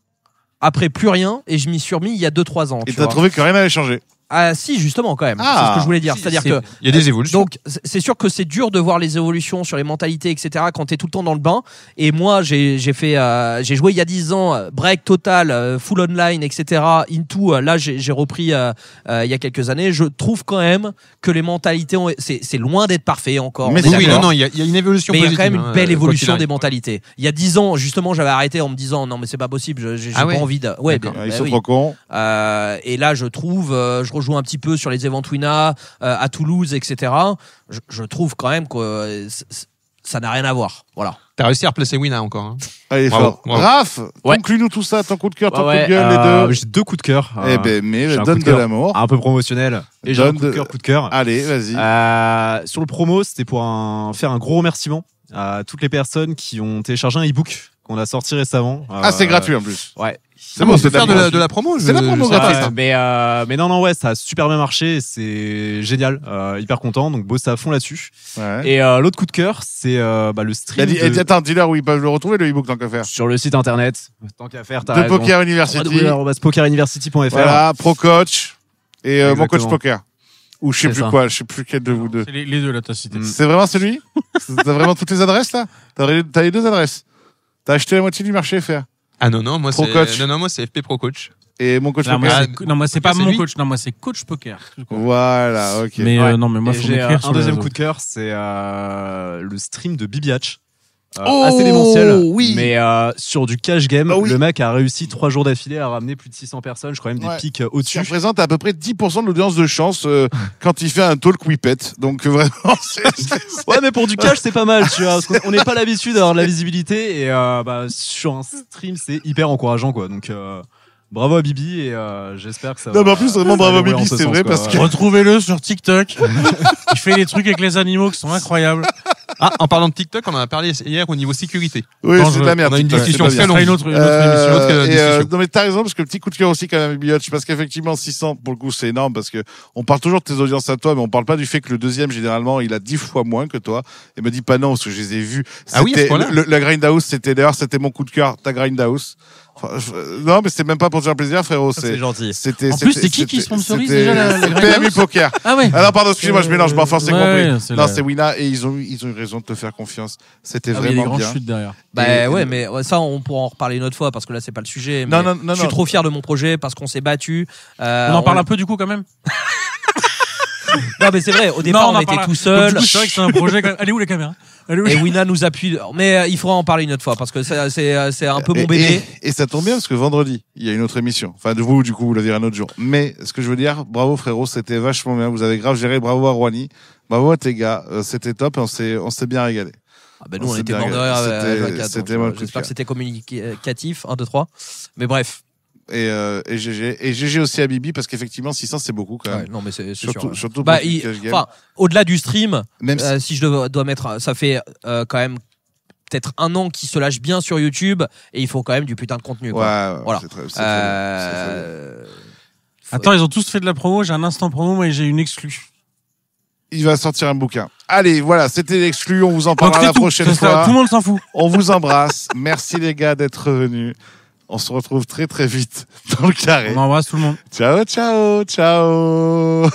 Après, plus rien. Et je m'y suis remis il y a 2-3 ans. Et t'as trouvé que rien n'avait changé? Ah si, justement, quand même. C'est ce que je voulais dire. C'est-à-dire que il y a des évolutions. Donc c'est sûr que c'est dur de voir les évolutions sur les mentalités, etc. quand t'es tout le temps dans le bain. Et moi, j'ai joué il y a 10 ans, break total, full online, etc. Into, là j'ai repris il y a quelques années. Je trouve quand même que les mentalités, c'est loin d'être parfait encore. Mais non, il y a une évolution. Mais il y a quand même une belle évolution des mentalités. Il y a 10 ans, justement, j'avais arrêté en me disant non mais c'est pas possible, j'ai pas envie de. Ouais, ils sont trop cons. Et là, je trouve, je rejoue un petit peu sur les events Wina à Toulouse, etc. Je trouve quand même que ça n'a rien à voir. Voilà. T'as réussi à replacer Wina encore. Hein. Allez, fort. Raph, conclue-nous tout ça, ton coup de cœur, ton coup de gueule, les deux. J'ai deux coups de cœur. Eh ben, mais donne de l'amour. Un peu promotionnel. Et j'ai un coup de cœur. Allez, vas-y. Sur le promo, c'était pour faire un gros remerciement à toutes les personnes qui ont téléchargé un e-book qu'on a sorti récemment. C'est gratuit en plus. Ouais. C'est bon, c'est de la promo. C'est la promo gratuite. Mais non, ça a super bien marché. C'est génial. Hyper content. Donc, bossez à fond là-dessus. Ouais. Et l'autre coup de cœur, c'est le stream. Attends, dis-leur où ils peuvent le retrouver, le e-book, tant qu'à faire. Sur le site internet. Tant qu'à faire, de Poker University. pokeruniversity.fr. Voilà, Pro Coach et mon coach poker. Ou je sais plus quoi, je sais plus quel de vous deux. C'est les deux là, t'as cité. C'est vraiment celui? T'as vraiment toutes les adresses là? T'as les deux adresses. T'as acheté la moitié du marché FR. Ah non, moi c'est FP Pro Coach. Et mon coach poker. Moi c'est pas mon coach, non moi c'est coach poker. Voilà, ok. Mais non mais moi j'ai un deuxième coup de cœur, c'est le stream de Bibiatch. Assez démentiel, oui. Mais sur du cash game, le mec a réussi 3 jours d'affilée à ramener plus de 600 personnes, je crois même des pics au-dessus. Ça représente à peu près 10% de l'audience de chance quand il fait un talk whippet. Donc vraiment, ouais, mais pour du cash, c'est pas mal, tu vois, parce qu'on n'est pas l'habitude d'avoir de la visibilité et sur un stream, c'est hyper encourageant, quoi. Donc bravo à Bibi et j'espère que ça va. Non, mais en plus, vraiment bravo à Bibi, c'est vrai, parce que. Retrouvez-le sur TikTok. Il fait des trucs avec les animaux qui sont incroyables. En parlant de TikTok, on en a parlé hier au niveau sécurité. Oui, c'est de la merde. On a une TikTok, discussion très longue. Une autre émission. Non mais t'as raison parce que petit coup de cœur aussi quand même Biotch, parce qu'effectivement 600 pour le coup c'est énorme parce que on parle toujours de tes audiences à toi mais on parle pas du fait que le deuxième généralement il a 10 fois moins que toi et me dis pas non parce que je les ai vus. Ah oui, à ce point-là. La Grindhouse c'était mon coup de cœur, ta Grindhouse. Enfin, non mais c'est même pas pour te faire plaisir frérot, c'est gentil. En plus c'est qui sponsorise déjà la PMU Poker. Ah ouais. Alors pardon, excusez-moi, je mélange, mais enfin c'est compris. Non, c'est c'est Wina et ils ont eu raison de te faire confiance. C'était vraiment il y a des bien. grandes chutes derrière. Bah ouais, mais ça on pourra en reparler une autre fois parce que là c'est pas le sujet. Mais Non, je suis trop fier de mon projet parce qu'on s'est battu. On en parle un peu du coup quand même. Non mais c'est vrai, au départ on était tout seul. C'est vrai que c'est un projet. Elle est où les caméras? Et Wina nous appuie. Mais il faudra en parler une autre fois parce que c'est un peu mon bébé. Et ça tombe bien parce que vendredi, il y a une autre émission. Enfin, vous, du coup, vous la direz un autre jour. Mais ce que je veux dire, bravo frérot, c'était vachement bien. Vous avez grave géré. Bravo à Rouhani. Bravo à tes gars. C'était top. On s'est bien régalé. Ah ben nous, on était mort de rire. J'espère que c'était communicatif. 1, 2, 3. Mais bref. Et GG aussi à Bibi parce qu'effectivement 600 c'est beaucoup quand même. Ouais, non mais c'est surtout, sûr. Surtout au-delà du stream, même si je dois mettre, ça fait quand même peut-être 1 an qu'il se lâche bien sur YouTube et il faut quand même du putain de contenu. Quoi. Ouais, voilà. C'est très Attends, ils ont tous fait de la promo. J'ai un instant promo et j'ai une exclue. Il va sortir un bouquin. Allez, voilà, c'était l'exclu. On vous en parlera la prochaine fois. Tout le monde s'en fout. On vous embrasse. Merci les gars d'être venus. On se retrouve très très vite dans le carré. On embrasse tout le monde. Ciao, ciao, ciao.